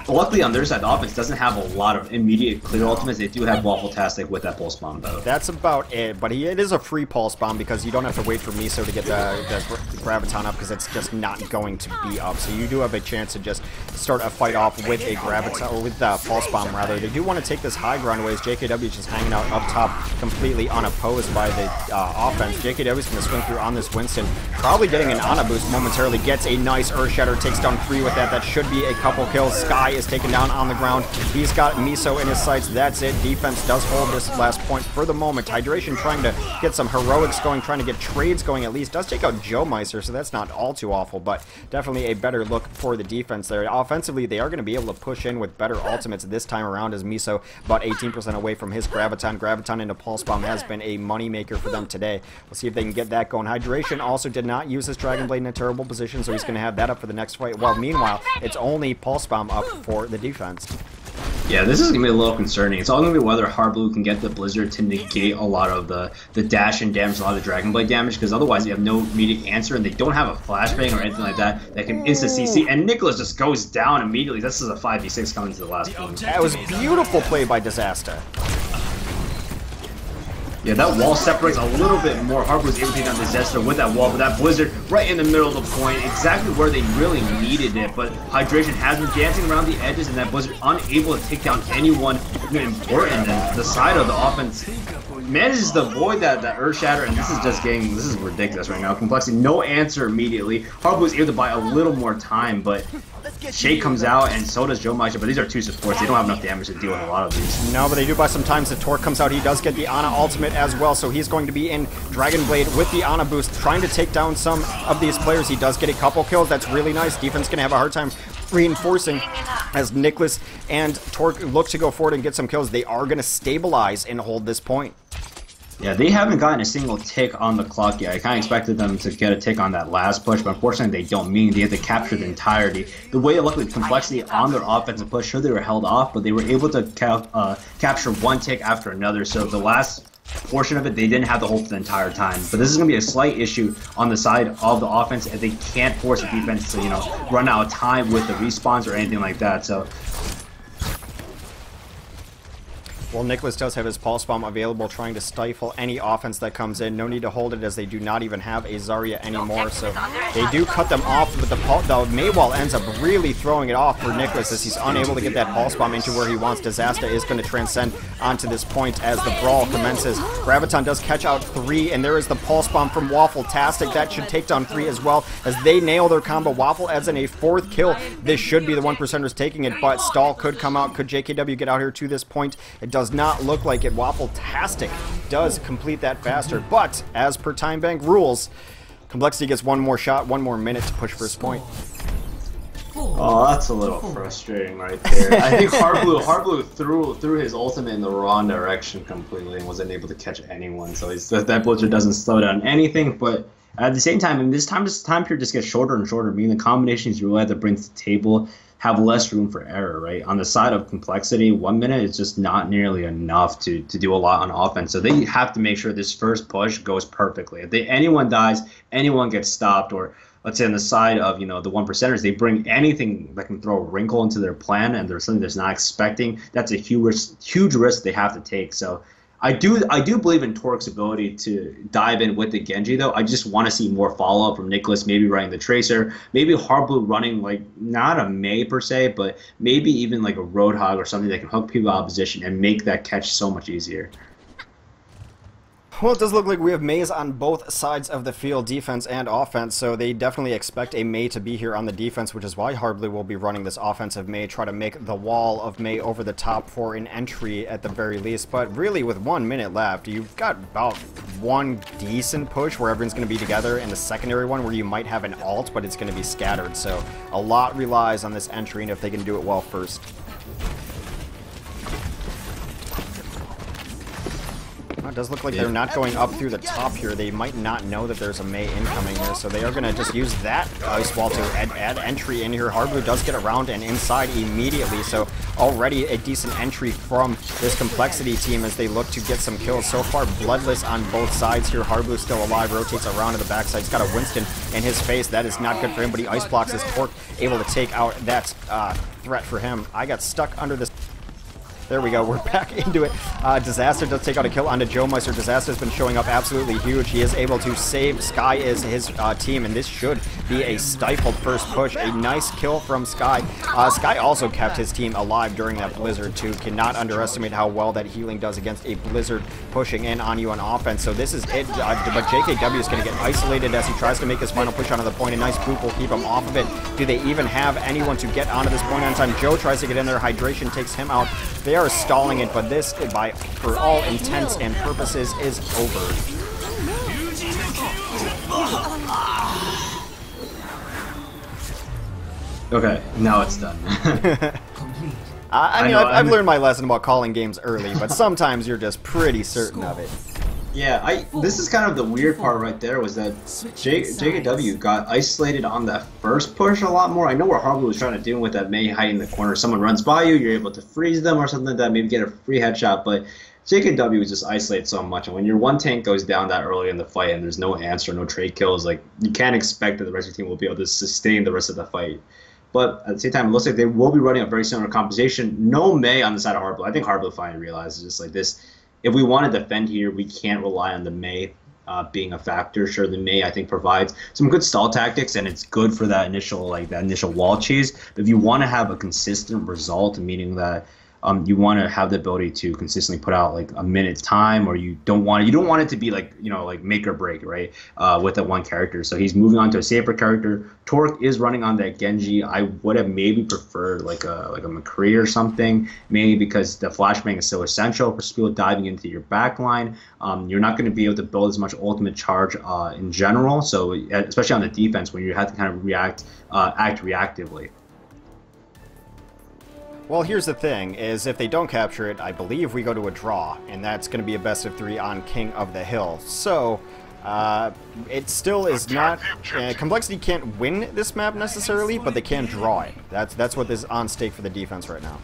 luckily on their side, the offense doesn't have a lot of immediate clear ultimates. They do have Waffle-tastic with that pulse bomb, though. That's about it, but it is a free pulse bomb because you don't have to wait for Miso to get the Graviton up because it's just not going to be up. So you do have a chance to just start a fight off with a Graviton, or with the pulse bomb rather. They do want to take this high ground away as JKW is just hanging out up top completely unopposed by the offense. JKW is going to swing through on this Winston, probably getting an Ana boost momentarily, gets a nice Earth Shatter, takes down 3 with that. That should be a couple kills. Sky is taken down on the ground. He's got Miso in his sights. That's it. Defense does hold this last point for the moment. Hydration trying to get some heroics going, trying to get trades going at least. Does take out Joe Meister, so that's not all too awful, but definitely a better look for the defense there. Offensively, they are going to be able to push in with better ultimates this time around as Miso about 18% away from his Graviton. Graviton into Pulse Bomb has been a moneymaker for them today. We'll see if they can get that going. Hydration also did not use his Dragon Blade in a terrible position, so he's going to have that up for the next fight. Well, meanwhile, it's only Pulse Bomb up for the defense. Yeah, this is going to be a little concerning. It's all going to be whether Hardblue can get the Blizzard to negate a lot of the dash and damage, a lot of the Dragon Blade damage, because otherwise you have no immediate answer, and they don't have a flashbang or anything like that that can insta-CC, and Nicholas just goes down immediately. This is a 5v6 coming to the last game. That was beautiful play by Disaster. Yeah, that wall separates a little bit more. Hardblue's able to take down Disaster with that wall, but that Blizzard right in the middle of the point, exactly where they really needed it. But Hydration has been dancing around the edges, and that Blizzard unable to take down anyone important. And the side of the offense manages to avoid that Earth Shatter, and this is ridiculous right now. compLexity, no answer immediately. Hardblue's able to buy a little more time, but Shay comes out, and so does Joe Meister, but these are 2 supports. They don't have enough damage to deal with a lot of these. No, but they do buy some time. The Torque comes out. He does get the Ana ultimate as well, so he's going to be in Dragon Blade with the Ana boost, trying to take down some of these players. He does get a couple kills. That's really nice. Defense going to have a hard time reinforcing as Nicholas and Torque look to go forward and get some kills. They are going to stabilize and hold this point. Yeah, they haven't gotten a single tick on the clock yet. I kind of expected them to get a tick on that last push, but unfortunately they don't. Meaning they have to capture the entirety. The way it looked like compLexity on their offensive push, sure they were held off, but they were able to capture 1 tick after another. So the last portion of it, they didn't have to hold for the entire time. But this is going to be a slight issue on the side of the offense if they can't force the defense to, you know, run out of time with the respawns or anything like that. So Well, Nicholas does have his Pulse Bomb available, trying to stifle any offense that comes in. No need to hold it as they do not even have a Zarya anymore, so they do cut them off, but the Maywall ends up really throwing it off for Nicholas as he's unable to get that Pulse Bomb into where he wants. Disaster is going to transcend onto this point as the brawl commences. Graviton does catch out 3, and there is the Pulse Bomb from Waffle-tastic. That should take down 3 as well as they nail their combo. Waffle adds in a 4th kill. This should be the 1%ers taking it, but Stall could come out. Could JKW get out here to this point? It does not look like it. Waffle-tastic does complete that faster, but as per Time Bank rules, compLexity gets 1 more shot, 1 more minute to push first point. Oh, that's a little frustrating right there. I think Hardblue threw his ultimate in the wrong direction completely and wasn't able to catch anyone. So that Blizzard doesn't slow down anything, but at the same time, this time period just gets shorter and shorter, meaning the combinations you really have to bring to the table have less room for error, right? On the side of compLexity, 1 minute is just not nearly enough to do a lot on offense. So they have to make sure this first push goes perfectly. If anyone dies, anyone gets stopped, or let's say on the side of, you know, the 1%ers, they bring anything that can throw a wrinkle into their plan, and there's something that's not expecting. That's a huge risk they have to take. So I do believe in Torque's ability to dive in with the Genji though. I just want to see more follow up from Nicholas, maybe running the Tracer, maybe Hardblue running like not a Mei per se, but maybe even like a Roadhog or something that can hook people out of position and make that catch so much easier. Well, it does look like we have Meis on both sides of the field, defense and offense, so they definitely expect a Mei to be here on the defense, which is why Hardblue will be running this offensive Mei, try to make the wall of Mei over the top for an entry at the very least. But really, with 1 minute left, you've got about one decent push where everyone's going to be together, and the secondary one where you might have an ult, but it's going to be scattered. So a lot relies on this entry, and if they can do it well first. It does look like they're not going up through the top here. They might not know that there's a Mei incoming here, so they are going to just use that ice wall to add entry in here. Hardblue does get around and inside immediately, so already a decent entry from this compLexity team as they look to get some kills. So far, bloodless on both sides here. Hardblue still alive, rotates around to the backside. He's got a Winston in his face. That is not good for him, but he ice blocks his Torque, able to take out that threat for him. I got stuck under this. There we go, we're back into it. Disaster does take out a kill onto Joe Meister. Disaster has been showing up absolutely huge. He is able to save Sky is his team, and this should be a stifled first push. A nice kill from Sky. Sky also kept his team alive during that Blizzard too. Cannot underestimate how well that healing does against a Blizzard pushing in on you on offense. So this is it, but JKW is going to get isolated as he tries to make his final push onto the point. A nice boop will keep him off of it. Do they even have anyone to get onto this point on time? Joe tries to get in there. Hydration takes him out. They are stalling it, but this, for all intents and purposes, is over. Okay, now it's done. I mean, I've learned my lesson about calling games early, but sometimes you're just pretty certain of it. Yeah, this is kind of the weird part right there, was that JKW got isolated on that first push a lot more. I know what Hardblue was trying to do with that Mei hiding in the corner. Someone runs by you, you're able to freeze them or something like that, maybe get a free headshot, but JKW was just isolated so much, and when your one tank goes down that early in the fight and there's no answer, no trade kills, like, you can't expect that the rest of your team will be able to sustain the rest of the fight. But at the same time, it looks like they will be running a very similar composition. No Mei on the side of Hardblue. I think Hardblue finally realizes just like this. If we want to defend here, we can't rely on the Mei being a factor. Sure, the Mei I think provides some good stall tactics, and it's good for that initial wall cheese. But if you want to have a consistent result, meaning that you want to have the ability to consistently put out like a minute's time, or you don't want it to be like like make or break, right? With that one character. So he's moving on to a safer character. Torque is running on that Genji. I would have maybe preferred like a McCree or something, mainly because the flashbang is so essential for people diving into your backline. You're not going to be able to build as much ultimate charge in general. So especially on the defense, when you have to kind of act reactively. Well, here's the thing, is if they don't capture it, I believe we go to a draw, and that's going to be a best of 3 on King of the Hill. So, it still is not... compLexity can't win this map necessarily, but they can draw it. That's what is on stake for the defense right now.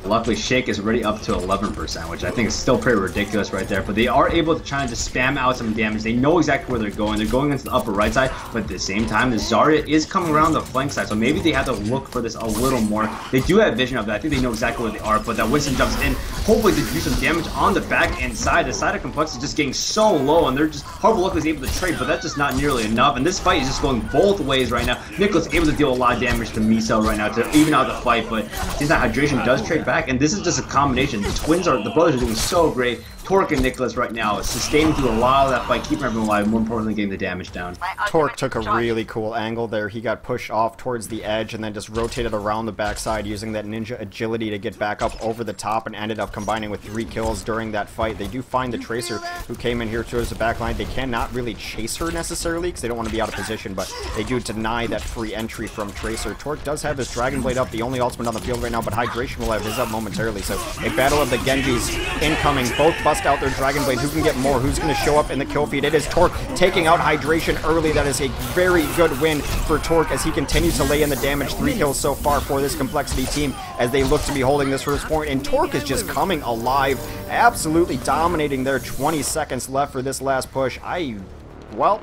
Luckily, Shake is already up to 11%, which I think is still pretty ridiculous right there. But they are able to try to spam out some damage. They know exactly where they're going. They're going into the upper right side, but at the same time, the Zarya is coming around the flank side. So maybe they have to look for this a little more. They do have vision of that. I think they know exactly where they are, but that Winston jumps in, hopefully to do some damage on the back end side. The side of compLexity is just getting so low, and they're just Hardblue is able to trade, but that's just not nearly enough. And this fight is just going both ways right now. Nicholas able to deal a lot of damage to Miso right now to even out the fight, but since that Hydration does trade back, and this is just a combination. The brothers are doing so great. Torque and Nicholas right now is sustaining through a lot of that fight, keeping everyone alive, more importantly getting the damage down. Torque took a really cool angle there. He got pushed off towards the edge and then just rotated around the backside using that ninja agility to get back up over the top, and ended up combining with 3 kills during that fight. They do find the Tracer who came in here towards the backline. They cannot really chase her necessarily because they don't want to be out of position, but they do deny that free entry from Tracer. Torque does have his Dragon Blade up, the only ultimate on the field right now, but Hydration will have his up momentarily. So a battle of the Genjis incoming. Both bust out their Dragon Blade. Who can get more? Who's going to show up in the kill feed? It is Torque taking out Hydration early. That is a very good win for Torque as he continues to lay in the damage. 3 kills so far for this compLexity team as they look to be holding this first point. And Torque is just coming alive, absolutely dominating their 20 seconds left for this last push. Well,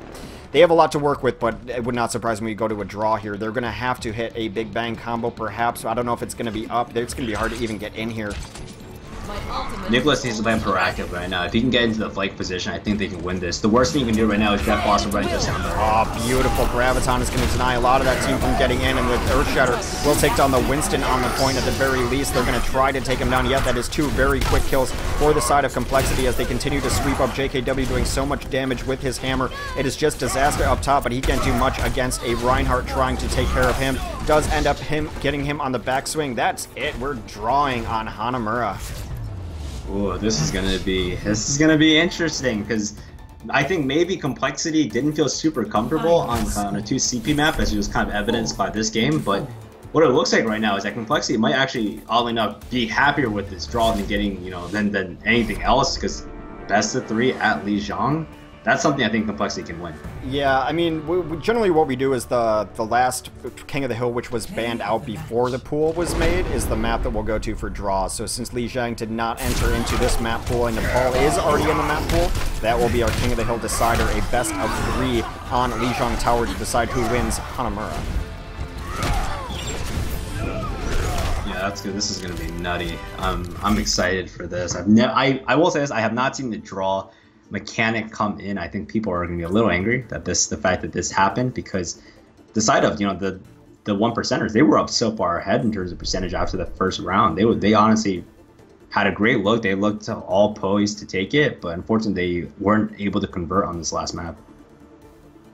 they have a lot to work with, but it would not surprise me we go to a draw here. They're going to have to hit a big bang combo, perhaps. I don't know if it's going to be up. It's going to be hard to even get in here. Nicholas needs to play proactive right now. If he can get into the flank position, I think they can win this. The worst thing you can do right now is Jeff Blossom right into sound. Oh, beautiful. Graviton is going to deny a lot of that team from getting in, and with Earthshatter will take down the Winston on the point at the very least. They're going to try to take him down, yet that is 2 very quick kills for the side of compLexity as they continue to sweep up. JKW doing so much damage with his hammer. It is just disaster up top, but he can't do much against a Reinhardt trying to take care of him. Does end up getting him on the backswing. That's it. We're drawing on Hanamura. Ooh, this is gonna be interesting because I think maybe compLexity didn't feel super comfortable on a 2 CP map, as it was kind of evidenced by this game. But what it looks like right now is that compLexity might actually, oddly enough, be happier with this draw than getting than anything else, because best of 3 at Lijiang. That's something I think compLexity can win. Yeah, I mean, generally what we do is the last King of the Hill, which was banned out before the pool was made, is the map that we'll go to for draws. So since Lijiang did not enter into this map pool and Nepal is already in the map pool, that will be our King of the Hill decider, a best of 3 on Lijiang Tower to decide who wins Hanamura. Yeah, that's good. This is going to be nutty. I'm excited for this. I will say this, I have not seen the draw mechanic come in. I think people are going to be a little angry that the fact that this happened, because the side of the 1%ers, they were up so far ahead in terms of percentage after the first round. They honestly had a great look. They looked all poised to take it, but unfortunately they weren't able to convert on this last map.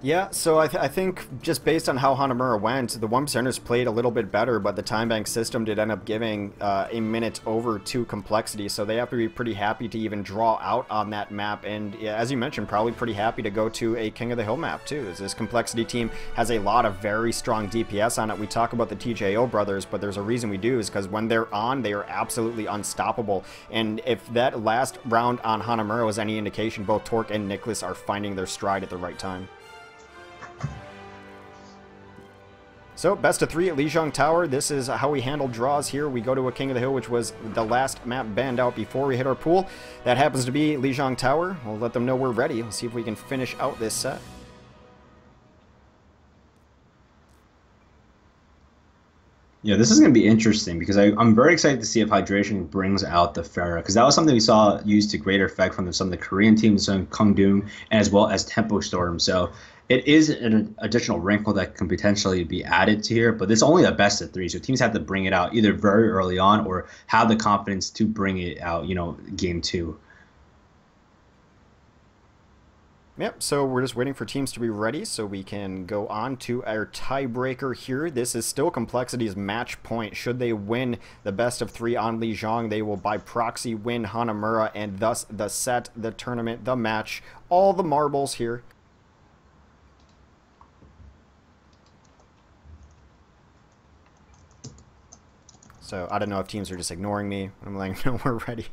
Yeah, so I think just based on how Hanamura went, the 1%ers played a little bit better, but the time bank system did end up giving a minute over to compLexity, so they have to be pretty happy to even draw out on that map, and yeah, as you mentioned, probably pretty happy to go to a King of the Hill map too, as this compLexity team has a lot of very strong DPS on it. We talk about the TJO brothers, but there's a reason we do, is because when they're on, they are absolutely unstoppable, and if that last round on Hanamura was any indication, both Torque and Nicholas are finding their stride at the right time. So, best of 3 at Lijiang Tower. This is how we handle draws here. We go to a King of the Hill, which was the last map banned out before we hit our pool. That happens to be Lijiang Tower. We'll let them know we're ready. We'll see if we can finish out this set. Yeah, this is going to be interesting because I'm very excited to see if Hydration brings out the Pharah, because that was something we saw used to greater effect from some of the Korean teams, Kung Doom, and as well as Tempo Storm. So it is an additional wrinkle that can potentially be added to here, but it's only a best of 3, so teams have to bring it out either very early on or have the confidence to bring it out, game 2. Yep, so we're just waiting for teams to be ready so we can go on to our tiebreaker here. This is still compLexity's match point. Should they win the best of 3 on Lijiang, they will by proxy win Hanamura, and thus the set, the tournament, the match, all the marbles here. So I don't know if teams are just ignoring me. I'm like, no, we're ready.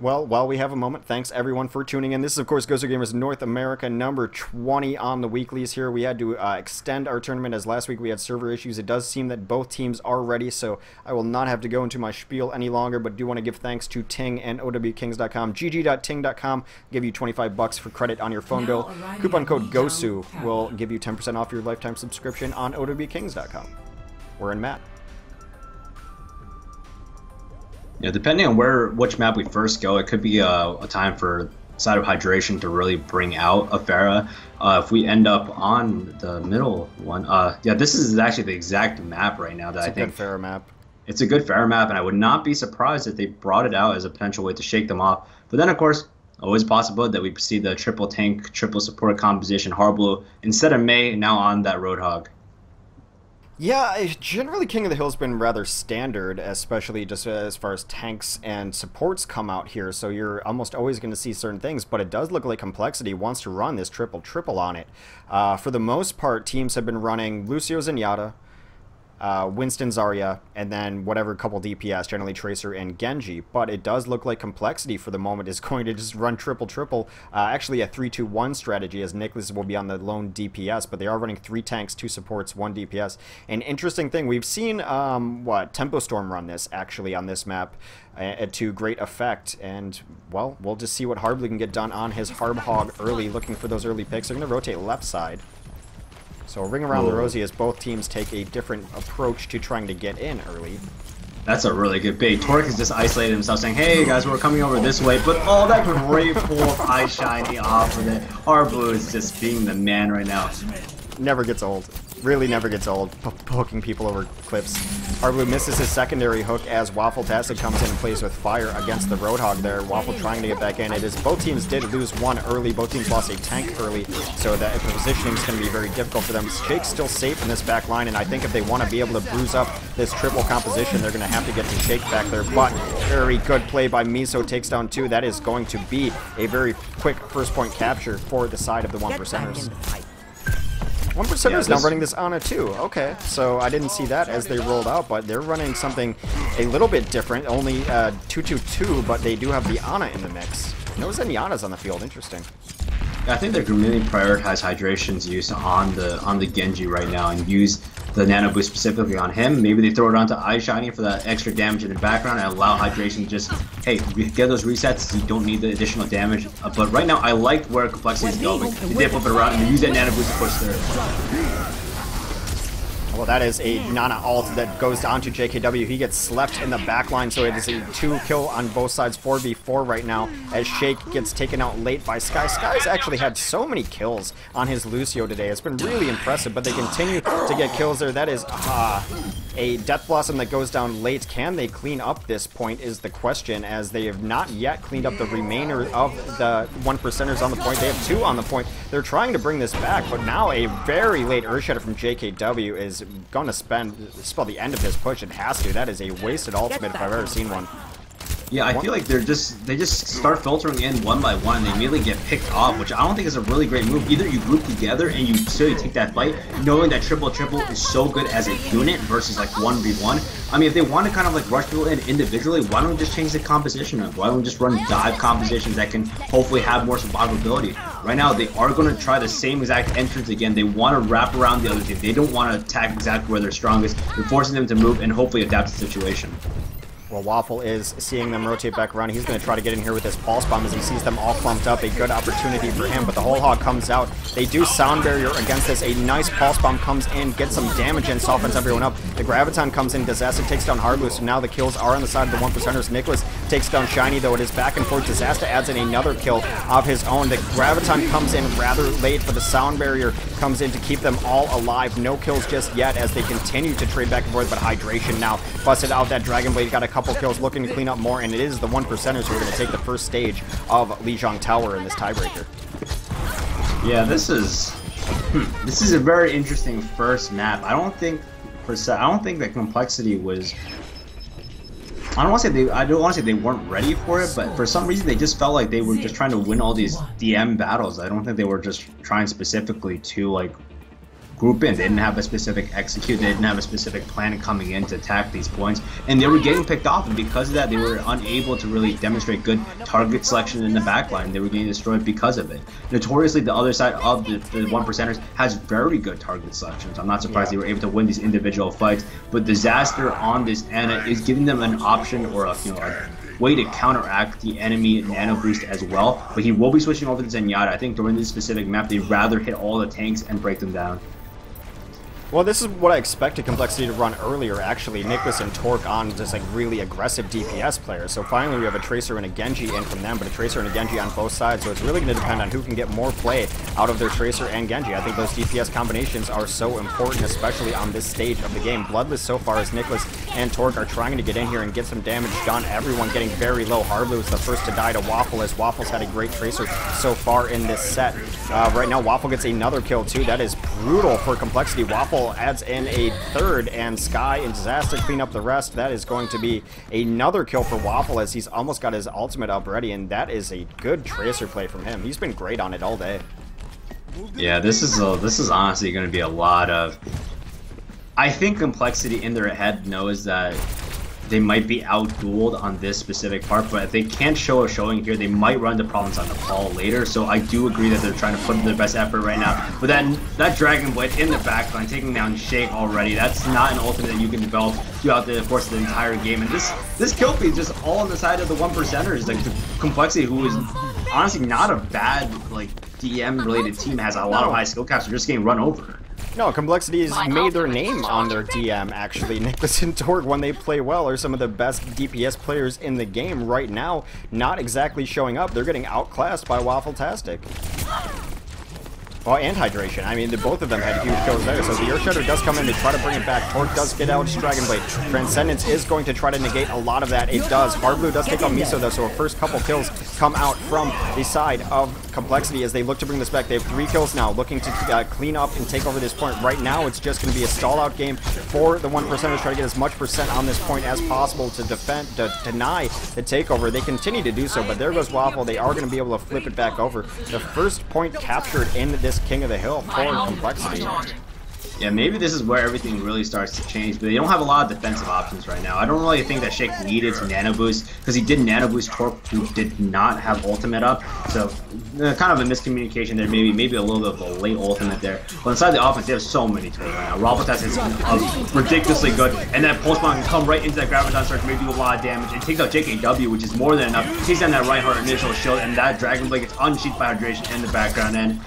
Well, while we have a moment, thanks everyone for tuning in. This is, of course, GosuGamers North America number 20 on the weeklies here. We had to extend our tournament as last week we had server issues. It does seem that both teams are ready, so I will not have to go into my spiel any longer, but do want to give thanks to Ting and OWKings.com. GG.ting.com give you $25 for credit on your phone bill. Coupon code GOSU will give you 10% off your lifetime subscription on OWKings.com. We're in Matt. Yeah, depending on which map we first go, it could be a time for side of Hydration to really bring out a Pharah. If we end up on the middle one, yeah, this is actually the exact map right now that I think. It's a good Pharah map. It's a good Pharah map, and I would not be surprised if they brought it out as a potential way to shake them off. But then, of course, always possible that we see the triple tank, triple support composition, Harblue, instead of Mei, now on that Roadhog. Yeah, generally King of the Hill's been rather standard, especially just as far as tanks and supports come out here, so you're almost always going to see certain things, but it does look like compLexity wants to run this triple on it. For the most part, teams have been running Lucio Zenyatta, Winston, Zarya, and then whatever couple DPS, generally Tracer and Genji. But it does look like compLexity for the moment is going to just run triple. Actually a 3-2-1 strategy, as Nicholas will be on the lone DPS, but they are running 3 tanks, 2 supports, 1 DPS. An interesting thing, we've seen Tempo Storm run this actually on this map to great effect, and well, we'll just see what Harblu can get done on his Harb Hog early, looking for those early picks. They're going to rotate left side. So ring around the rosy as both teams take a different approach to trying to get in early. That's a really good bait. Torque has just isolated himself, saying, hey guys, we're coming over this way, but oh, that great pull of iShiny off of it. Harblu is just being the man right now. Never gets old. Really never gets old, poking people over cliffs. Harblu misses his secondary hook as Waffle-tastic comes in and plays with fire against the Roadhog there. Waffle trying to get back in. It is both teams did lose one early. Both teams lost a tank early, so that the positioning is going to be very difficult for them. Shake's still safe in this back line, and I think if they want to be able to bruise up this triple composition, they're going to have to get to Shake back there. But very good play by Miso, takes down 2. That is going to be a very quick first point capture for the side of the 1%ers. 1%ers now running this Ana too. Okay, so I didn't see that as they rolled out, but they're running something a little bit different. Only 2-2-2, but they do have the Ana in the mix. No Zenyatta's on the field. Interesting. I think they're going to really prioritize Hydration's use on the Genji right now and use the Nano Boost specifically on him. Maybe they throw it onto iShiny for that extra damage in the background and allow Hydration to just, hey, get those resets, you don't need the additional damage. But right now, I like where compLexity is going. They did flip it around and use that Nano Boost to push through. Well, that is a Nana ult that goes down to JKW. He gets slept in the back line, so it is a 2-kill on both sides, 4v4 right now, as Shake gets taken out late by Sky. Sky's actually had so many kills on his Lucio today. It's been really impressive, but they continue to get kills there. That is a Death Blossom that goes down late. Can they clean up this point is the question, as they have not yet cleaned up the remainder of the 1%ers on the point. They have 2 on the point. They're trying to bring this back, but now a very late Earthshatter from JKW is going to spell the end of his push. It has to. That is a wasted ultimate if I've ever seen one. Yeah, I feel like they just start filtering in one by one and they immediately get picked off, which I don't think is a really great move. Either you group together and you still take that fight, knowing that triple is so good as a unit versus like 1v1. I mean, if they want to kind of like rush people in individually, why don't we just change the composition up? Why don't we just run dive compositions that can hopefully have more survivability? Right now, they are going to try the same exact entrance again. They want to wrap around the other team. They don't want to attack exactly where they're strongest. They're forcing them to move and hopefully adapt to the situation. Well, Waffle is seeing them rotate back around. He's going to try to get in here with his Pulse Bomb as he sees them all clumped up. A good opportunity for him, but the whole hog comes out. They do Sound Barrier against this. A nice Pulse Bomb comes in, gets some damage in, softens everyone up. The Graviton comes in. Disaster takes down Harblu, so now the kills are on the side of the 1%ers. Nicholas takes down Shiny, though it is back and forth. Disaster adds in another kill of his own. The Graviton comes in rather late, but the Sound Barrier comes in to keep them all alive. No kills just yet as they continue to trade back and forth, but Hydration now busted out that Dragon Blade. Got a couple kills, looking to clean up more, and it is the 1%ers who are going to take the first stage of Lijiang Tower in this tiebreaker. Yeah, this is a very interesting first map. I don't think that compLexity was. I don't want to say they weren't ready for it, but for some reason they just felt like they were just trying to win all these DM battles. I don't think they were just trying specifically to like group in. They didn't have a specific execute. They didn't have a specific plan coming in to attack these points, and they were getting picked off. And because of that, they were unable to really demonstrate good target selection in the backline. They were getting destroyed because of it. Notoriously, the other side of the 1%ers has very good target selections. I'm not surprised they were able to win these individual fights. But Disaster on this Ana is giving them an option or a way to counteract the enemy Nano Boost as well. But he will be switching over to Zenyatta. I think during this specific map, they'd rather hit all the tanks and break them down. Well, this is what I expected compLexity to run earlier, actually. Nicholas and Torque on just like really aggressive DPS players. So finally we have a Tracer and a Genji in from them, but a Tracer and a Genji on both sides. So it's really going to depend on who can get more play out of their Tracer and Genji. I think those DPS combinations are so important, especially on this stage of the game. Bloodless so far as Nicholas and Torque are trying to get in here and get some damage done. Everyone getting very low. Harblu is the first to die to Waffle, as Waffle's had a great Tracer so far in this set. Right now Waffle gets another kill too. That is brutal for compLexity. Waffle adds in a third, and Sky and Disaster clean up the rest. That is going to be another kill for Waffle, as he's almost got his ultimate up ready, and that is a good Tracer play from him. He's been great on it all day. Yeah, this is honestly going to be a lot of. I think complexity in their head knows that they might be out-dueled on this specific part, but if they can't show a showing here, they might run into problems on the Paul later. So I do agree that they're trying to put in their best effort right now. But then that Dragon Blade in the backline, taking down Shake already, that's not an ultimate that you can develop throughout the course of the entire game. And this kill feed is just all on the side of the 1%ers. Like the complexity, who is honestly not a bad like DM-related team, has a lot of high skill caps. They're just getting run over. No, complexity's made their name on their DM, actually. Nicholas and Torg, when they play well, are some of the best DPS players in the game right now. Not exactly showing up. They're getting outclassed by Waffle-tastic. Oh, and Hydration. I mean, both of them had huge kills there. So the Earthshatter does come in to try to bring it back. Torque does get out Dragon Blade. Transcendence is going to try to negate a lot of that. It does. Hard Blue does take out Miso, though, so a first couple kills come out from the side of Complexity as they look to bring this back. They have 3 kills now, looking to clean up and take over this point. Right now, it's just going to be a stall-out game for the 1%ers, try to get as much percent on this point as possible to deny the takeover. They continue to do so, but there goes Waffle. They are going to be able to flip it back over. The first point captured in this King of the Hill for Complexity. Yeah, maybe this is where everything really starts to change, but they don't have a lot of defensive options right now. I don't really think that Shake needed to nano boost, because he did nano boost Torque, who did not have ultimate up, so kind of a miscommunication there, maybe a little bit of a late ultimate there. But inside the offense, they have so many tools right now. Robotas is ridiculously good, and that Pulse Bomb can come right into that Graviton Surge, maybe do a lot of damage. It takes out JKW, which is more than enough. Takes down that right heart initial shield, and that Dragon Blade gets unsheathed by Hydration in the background, and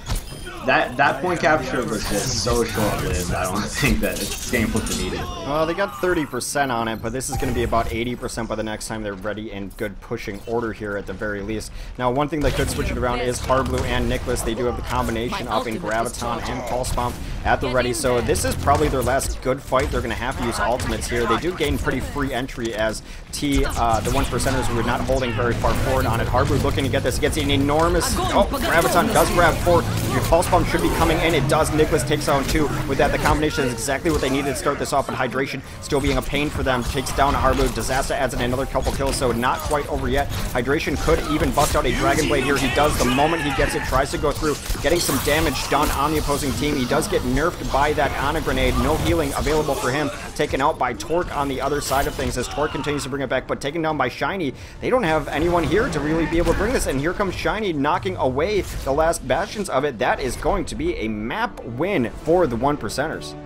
that point capture was just so short-lived. I don't think that it's game flipped needed. Well, they got 30% on it, but this is going to be about 80% by the next time they're ready in good pushing order here at the very least. Now, one thing that could switch it around is Hard Blue and Nicholas. They do have the combination up in Graviton and Pulse Bomb at the ready, so this is probably their last good fight. They're going to have to use ultimates here. They do gain pretty free entry as the 1%ers were not holding very far forward on it. Hard Blue looking to get this. Gets an enormous... Oh, Graviton does grab 4. Your Pulse Bomb should be coming in. It does. Nicholas takes down 2. With that, the combination is exactly what they needed to start this off, but Hydration still being a pain for them. Takes down Hard Blue. Disaster adds in another couple kills, so not quite over yet. Hydration could even bust out a Dragon Blade here. He does the moment he gets it. Tries to go through, getting some damage done on the opposing team. He does get nerfed by that Ana Grenade. No healing available for him. Taken out by Torque on the other side of things as Torque continues to bring it back, but taken down by Shiny. They don't have anyone here to really be able to bring this, and here comes Shiny knocking away the last bastions of it. That is going to be a map win for the 1%ers.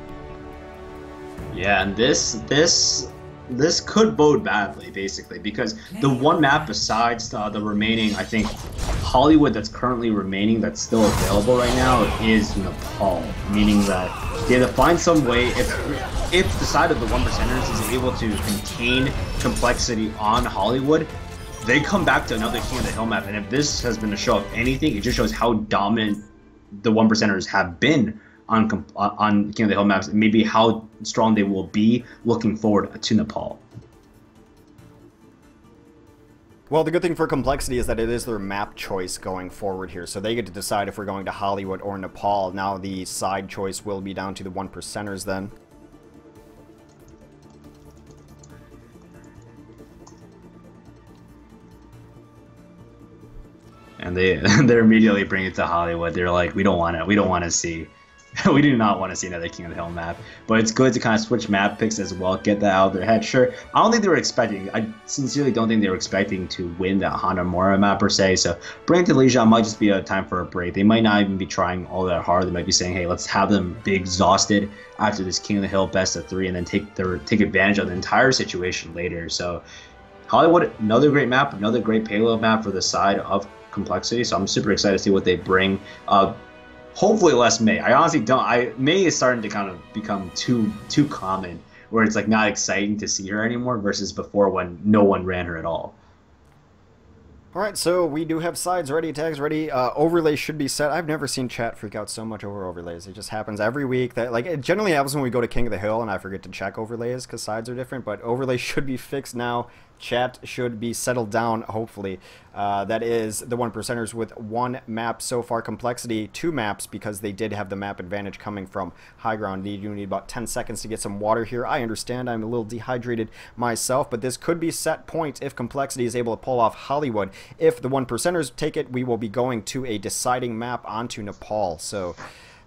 Yeah, and this could bode badly, basically, because the one map besides the remaining, I think, Hollywood that's currently remaining that's still available right now is Nepal, meaning that they have to find some way, if the side of the 1%ers is able to contain complexity on Hollywood, they come back to another King of the Hill map, and if this has been a show of anything, it just shows how dominant the 1%ers have been on King of the Hill maps, and maybe how strong they will be looking forward to Nepal. Well, the good thing for Complexity is that it is their map choice going forward here, so they get to decide if we're going to Hollywood or Nepal. Now the side choice will be down to the 1%ers then. And they're immediately bringing it to Hollywood. They're like, we don't want to see. We do not want to see another King of the Hill map, but it's good to kind of switch map picks as well, get that out of their head. Sure, I don't think they were expecting, I sincerely don't think they were expecting to win that Hanamura map per se, so bring it to Lijiang might just be a time for a break. They might not even be trying all that hard. They might be saying, hey, let's have them be exhausted after this King of the Hill best of 3 and then take advantage of the entire situation later. So Hollywood, another great map, another great payload map for the side of Complexity, so I'm super excited to see what they bring. Hopefully less May. I honestly don't. May is starting to kind of become too common, where it's like not exciting to see her anymore versus before when no one ran her at all. Alright, so we do have sides ready, tags ready, overlays should be set. I've never seen chat freak out so much over overlays. It just happens every week. That it generally happens when we go to King of the Hill and I forget to check overlays because sides are different, but overlays should be fixed now. Chat should be settled down, hopefully. That is the 1%ers with 1 map so far. Complexity, 2 maps because they did have the map advantage coming from high ground. You need about 10 seconds to get some water here. I understand I'm a little dehydrated myself, but this could be set point if Complexity is able to pull off Hollywood. If the 1%ers take it, we will be going to a deciding map onto Nepal. So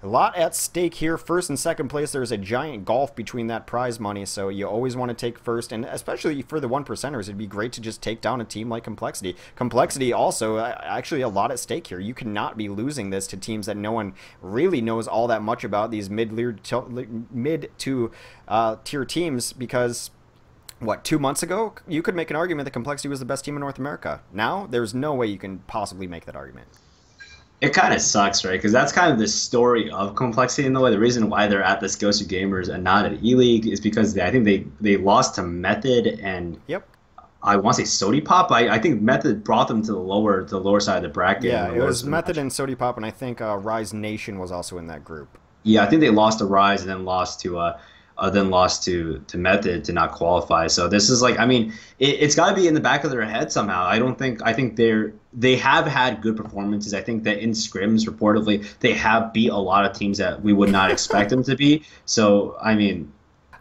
A lot at stake here. First and second place, there's a giant gulf between that prize money, so you always want to take first, and especially for the 1%ers, it'd be great to just take down a team like compLexity. compLexity also, actually a lot at stake here. You cannot be losing this to teams that no one really knows all that much about, these mid-to tier teams, because what, 2 months ago, you could make an argument that compLexity was the best team in North America. Now, there's no way you can possibly make that argument. It kind of sucks, right? Because that's kind of the story of compLexity in the way. The reason why they're at this GosuGamers and not at E-League is because I think they lost to Method and I want to say SodiPop. I think Method brought them to the lower side of the bracket. Yeah, it was Method and SodiPop, and I think Rise Nation was also in that group. Yeah, I think they lost to Rise and then lost to Method to not qualify. So this is like, I mean, it's got to be in the back of their head somehow. I think they have had good performances. I think that in scrims, reportedly, they have beat a lot of teams that we would not expect them to be. So, I mean,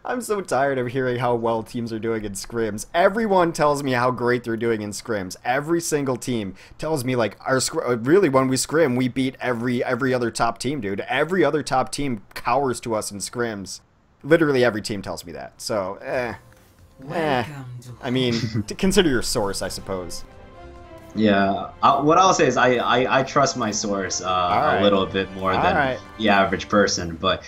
I'm so tired of hearing how well teams are doing in scrims. Everyone tells me how great they're doing in scrims. Every single team tells me, like, really, when we scrim, we beat every other top team, dude. Every other top team cowers to us in scrims. Literally every team tells me that. So, I mean, to consider your source, I suppose. Yeah, what I'll say is I trust my source a little bit more than the average person, but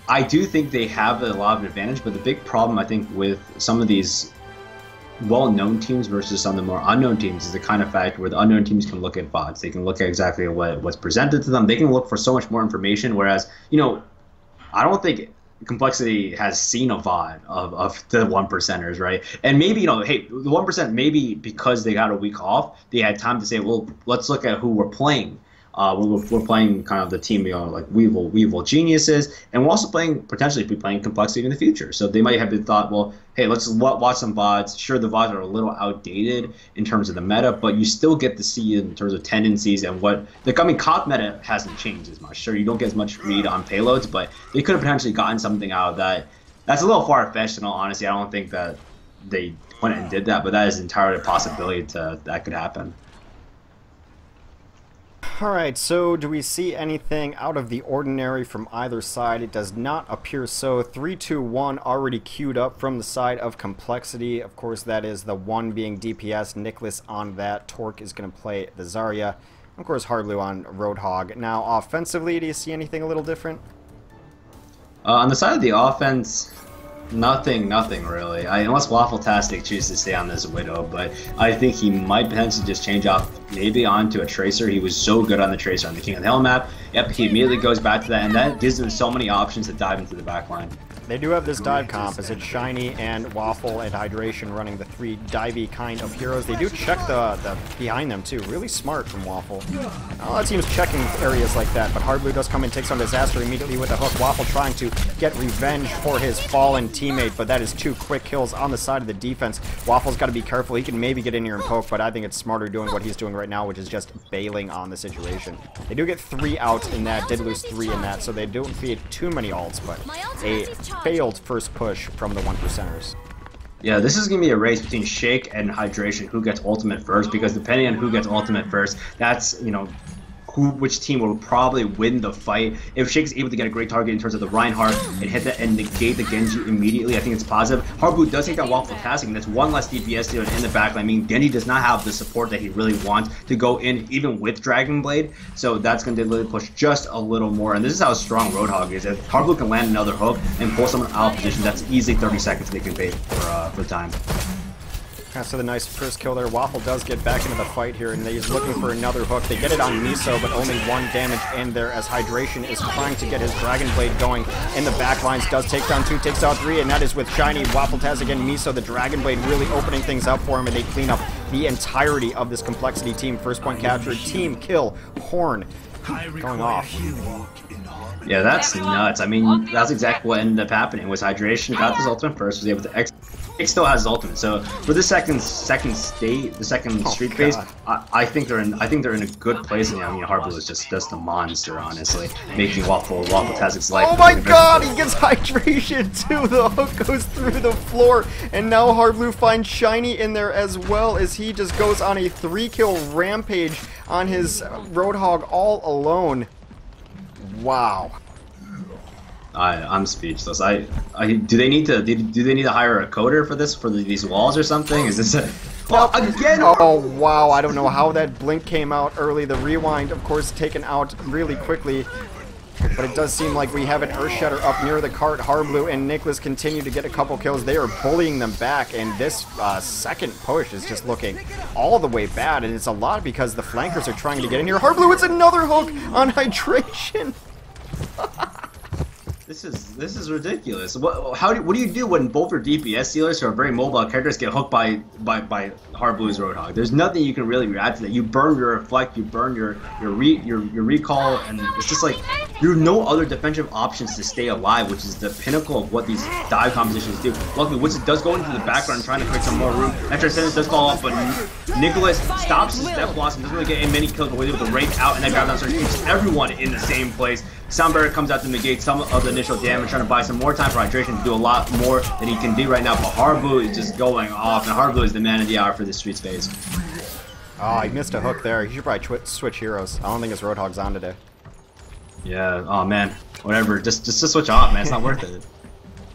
I do think they have a lot of advantage. But the big problem I think with some of these well-known teams versus some of the more unknown teams is the kind of fact where the unknown teams can look at VODs. They can look at exactly what's presented to them. They can look for so much more information, whereas, you know, I don't think compLexity has seen a VOD of the 1%ers, right? And maybe, you know, hey, the 1%, maybe because they got a week off, they had time to say, well, let's look at who we're playing. We're playing kind of the team, you know, like Weevil Geniuses, and we're also potentially be playing compLexity in the future. So they might have thought, well, hey, let's watch some VODs. Sure, the VODs are a little outdated in terms of the meta, but you still get to see in terms of tendencies and what I mean, comp meta hasn't changed as much. Sure, you don't get as much read on payloads, but they could have potentially gotten something out of that. That's a little far-fetched, and honestly, I don't think that they went and did that, but that is entirely a possibility that could happen. Alright, so do we see anything out of the ordinary from either side? It does not appear so. 3-2-1 already queued up from the side of compLexity. Of course, that is the one being DPS. Nicholas on that. Torque is going to play the Zarya. Of course, Hardlu on Roadhog. Now, offensively, do you see anything a little different? On the side of the offense, nothing really. Unless Waffle-tastic chooses to stay on this Widow, but I think he might potentially just change off maybe onto a Tracer. He was so good on the Tracer on the King of the Hill map. Yep, he immediately goes back to that, and that gives him so many options to dive into the backline. They do have this dive comp, as it's Shiny and Waffle and Hydration running the three divey kind of heroes. They do check the behind them too. Really smart from Waffle. A lot of teams checking areas like that, but Hardblue does come and takes on Disaster immediately with a hook. Waffle trying to get revenge for his fallen teammate, but that is 2 quick kills on the side of the defense. Waffle's got to be careful. He can maybe get in here and poke, but I think it's smarter doing what he's doing right now, which is just bailing on the situation. They do get 3 out in that, did lose 3 in that, so they don't feed too many ults, but a failed first push from the 1%ers. Yeah, this is going to be a race between Shake and Hydration, who gets ultimate first, because depending on who gets ultimate first, that's, you know, which team will probably win the fight. If Shake's able to get a great target in terms of the Reinhardt and hit that and negate the Genji immediately, I think it's positive. Hardblue does take that Waffle-tastic, and that's one less DPS dealer in the backline. I mean, Genji does not have the support that he really wants to go in, even with Dragon Blade, so that's going to really push just a little more. And this is how strong Roadhog is. If Hardblue can land another hook and pull someone out of position, that's easily 30 seconds they can pay for time. So the nice first kill there. Waffle does get back into the fight here, and he's looking for another hook. They get it on Miso, but only 1 damage in there as Hydration is trying to get his Dragon Blade going in the back lines. Does take down 2, takes out 3, and that is with Shiny, Waffle-tastic, and Miso. The Dragon Blade really opening things up for him, and they clean up the entirety of this compLexity team. First point captured, team kill, Horn going off. Yeah, that's nuts. I mean, that's exactly what ended up happening. Was Hydration got this ultimate first, was able to exit. It still has his ultimate. So for the second street phase, I think they're in a good place. And, I mean, Hardblue is just a monster, honestly, making Waffle-tastic's life. Oh my God! He gets Hydration too. The hook goes through the floor, and now Hardblue finds Shiny in there as well as he just goes on a 3-kill rampage on his Roadhog all alone. Wow. I'm speechless. Do they need to hire a coder for this, for these walls or something? Is this a... Oh, again! Oh, wow. I don't know how that blink came out early. The rewind, of course, taken out really quickly. But it does seem like we have an Earthshatter up near the cart. Harblu and Nicholas continue to get a couple kills. They are bullying them back, and this second push is just looking all the way bad, and it's a lot because the flankers are trying to get in here. Harblu, it's another hook on hydration! This is ridiculous. What do you do when both your DPS sealers, who are very mobile characters, get hooked by Harblu's Roadhog? There's nothing you can really react to that. You burn your reflect, you burn your recall, and it's just like you have no other defensive options to stay alive, which is the pinnacle of what these dive compositions do. Luckily, Winston does go into the background trying to create some more room. That transcendence does fall off, but Nicholas stops his Death Blossom, doesn't really get many kills, but we're able to rake out, and that grab down starts keeps everyone in the same place. Sound Barrier comes out to negate some of the initial damage, trying to buy some more time for hydration to do a lot more than he can do right now, but Harblu is just going off, and Harblu is the man of the hour for this Streets phase. Oh, he missed a hook there. He should probably switch heroes. I don't think his Roadhog's on today. Yeah, oh man, whatever, just switch off, man, it's not worth it.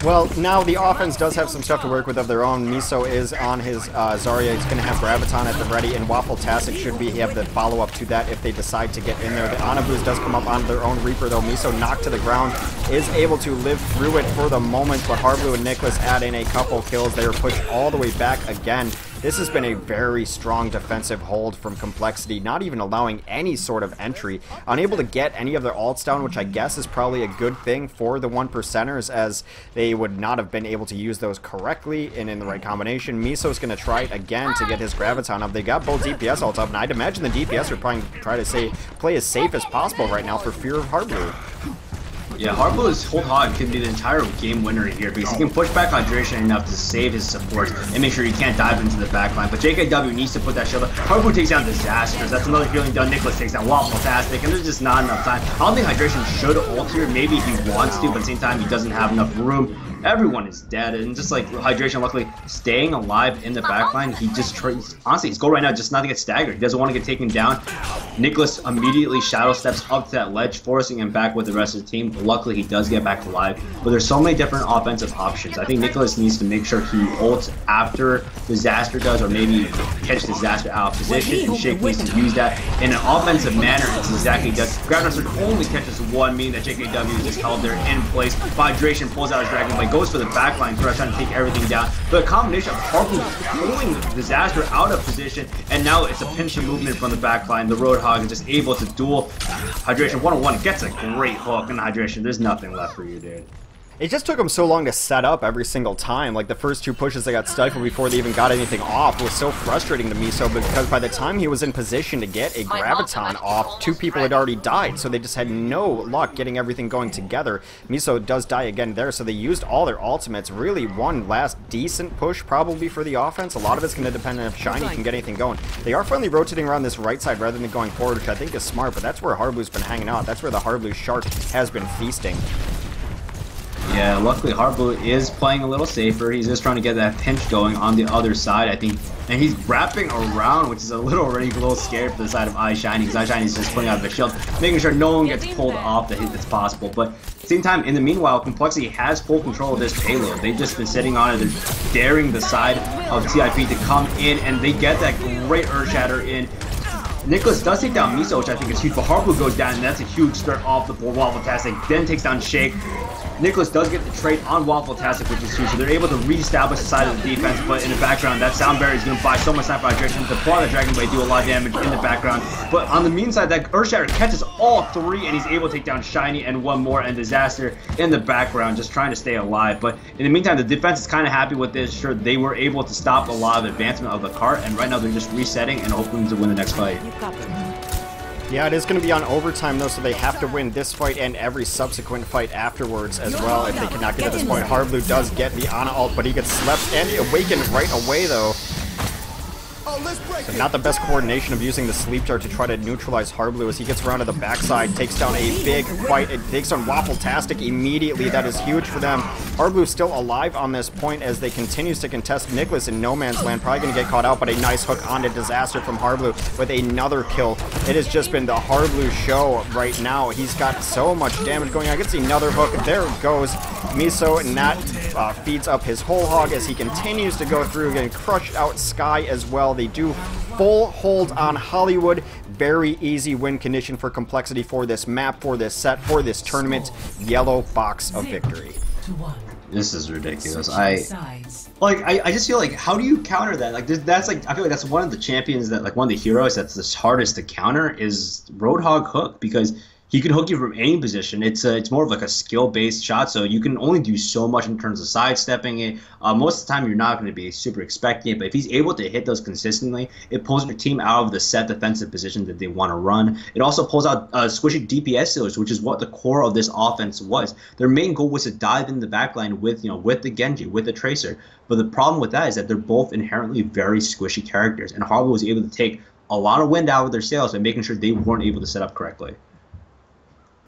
Well, now the offense does have some stuff to work with of their own. Miso is on his Zarya. He's going to have Graviton at the ready, and Waffle-tastic should have the follow-up to that if they decide to get in there. The Ana boost does come up on their own Reaper, though. Miso knocked to the ground, is able to live through it for the moment, but Harblu and Nicholas add in a couple kills. They are pushed all the way back again. This has been a very strong defensive hold from compLexity, not even allowing any sort of entry. Unable to get any of their ults down, which I guess is probably a good thing for the 1%ers, as they would not have been able to use those correctly and in the right combination. Miso's going to try it again to get his Graviton up. They got both DPS ults up, and I'd imagine the DPS are probably trying to play as safe as possible right now for fear of Harblu. Yeah, Harblu's whole hog can be the entire game winner here because he can push back hydration enough to save his supports and make sure he can't dive into the backline. But JKW needs to put that shield up. Harblu takes down Disasters. That's another healing done. Nicholas takes down Waffle-tastic, and there's just not enough time. I don't think hydration should ult here. Maybe he wants to, but at the same time, he doesn't have enough room. Everyone is dead, and just like hydration, luckily staying alive in the backline, he just tries. Honestly, his goal right now just not to get staggered. He doesn't want to get taken down. Nicholas immediately shadow steps up to that ledge, forcing him back with the rest of the team. Luckily, he does get back alive, but there's so many different offensive options. I think Nicholas needs to make sure he ults after Disaster does, or maybe catch Disaster out of position, and Shake needs to use that in an offensive manner. It's exactly does. Graviton only catches one, meaning that JKW is just held there in place. Hydration pulls out his Dragon Blade, goes for the backline, trying to take everything down. But a combination of Harblu pulling Disaster out of position, and now it's a pinch of movement from the backline. The Roadhog is just able to duel hydration 1-on-1. Gets a great hook in hydration. There's nothing left for you, dude. It just took them so long to set up every single time. Like the first two pushes they got stifled before they even got anything off. It was so frustrating to Miso because by the time he was in position to get a Graviton off, two people had already died, so they just had no luck getting everything going together. Miso does die again there, so they used all their ultimates. Really one last decent push probably for the offense. A lot of it's going to depend on if Shiny can get anything going. They are finally rotating around this right side rather than going forward, which I think is smart, but that's where Harblu's been hanging out. That's where the Harblu shark has been feasting. Yeah, luckily Harblu is playing a little safer. He's just trying to get that pinch going on the other side, I think. And he's wrapping around, which is already a little scary for the side of iShiny, because iShiny is just putting out the shield, making sure no one gets pulled off the hit that's possible. But at the same time, in the meanwhile, compLexity has full control of this payload. They've just been sitting on it. They're daring the side of TIP to come in, and they get that great Earthshatter in. Nicholas does take down Miso, which I think is huge, but Harblu goes down, and that's a huge start off the board. Waffle-tastic then takes down Shake. Nicholas does get the trade on Waffle-tastic, which is huge, so they're able to re-establish the side of the defense, but in the background, that Sound Barrier is going to buy so much time for hydration to pull out the Dragon Blade, do a lot of damage in the background. But on the mean side, that Earthshatter catches all three, and he's able to take down Shiny and one more, and Disaster in the background, just trying to stay alive. But in the meantime, the defense is kind of happy with this. Sure, they were able to stop a lot of advancement of the cart, and right now they're just resetting and hoping to win the next fight. Yeah, it is going to be on overtime, though, so they have to win this fight and every subsequent fight afterwards as well if they cannot get to this point. Harblu does get the Ana ult, but he gets slept and awakened right away, though. So not the best coordination of using the sleep dart to try to neutralize Harblu as he gets around to the backside, takes down a big fight. It takes down Waffle-tastic immediately. That is huge for them. Harblu still alive on this point as they continues to contest Nicholas in no man's land. Probably going to get caught out, but a nice hook onto Disaster from Harblu with another kill. It has just been the Harblu show right now. He's got so much damage going on. Gets another hook. There goes Miso, and that feeds up his whole hog as he continues to go through, getting crushed out Sky as well. They do full hold on Hollywood. Very easy win condition for compLexity for this map, for this set, for this tournament. Yellow box of victory. This is ridiculous. I just feel like, how do you counter that? Like that's like, I feel like that's one of the champions that, like, one of the heroes that's the hardest to counter is Roadhog Hook, because he can hook you from any position. It's more of like a skill-based shot, so you can only do so much in terms of sidestepping it. Most of the time, you're not going to be super expecting it, but if he's able to hit those consistently, it pulls your team out of the set defensive position that they want to run. It also pulls out squishy DPS stealers, which is what the core of this offense was. Their main goal was to dive in the backline with the Genji, with the Tracer. But the problem with that is that they're both inherently very squishy characters, and Harlow was able to take a lot of wind out of their sails by making sure they weren't able to set up correctly.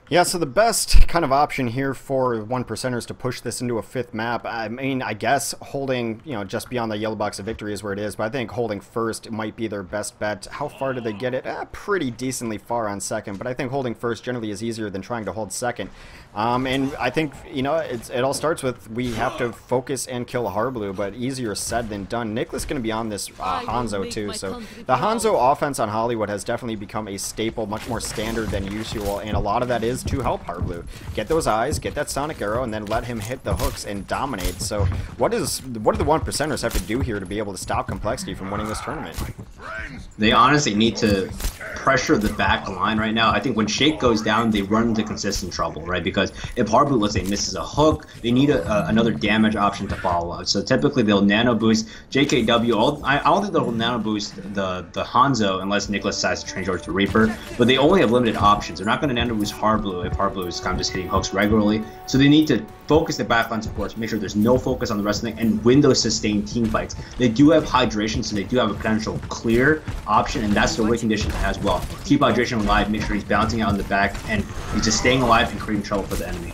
Yeah, so the best kind of option here for 1%ers to push this into a 5th map, I mean, I guess holding, just beyond the yellow box of victory is where it is, but I think holding first might be their best bet. How far do they get it? Pretty decently far on second, but I think holding first generally is easier than trying to hold second. And I think, it all starts with we have to focus and kill Harblu, but easier said than done. Nicholas going to be on this Hanzo too, so the Hanzo offense on Hollywood has definitely become a staple, much more standard than usual, and a lot of that is to help Harblu. Get those eyes, get that Sonic Arrow, and then let him hit the hooks and dominate. So what do the 1%ers have to do here to be able to stop compLexity from winning this tournament? They honestly need to pressure the back line right now. I think when Shake goes down, they run into consistent trouble, right? Because if Harblu, let's say, misses a hook, they need another damage option to follow up. So typically they'll nano boost JKW. I don't think they'll nano boost the Hanzo unless Nicholas decides to change over to Reaper, but they only have limited options. They're not going to nano boost Harblu if Harblu is kind of just hitting hooks regularly. So they need to focus the backline support, make sure there's no focus on the rest of the thing, and win those sustained team fights. They do have hydration, so they do have a potential clear option, and that's the win condition as well. Keep hydration alive, make sure he's bouncing out in the back, and he's just staying alive and creating trouble for the enemy.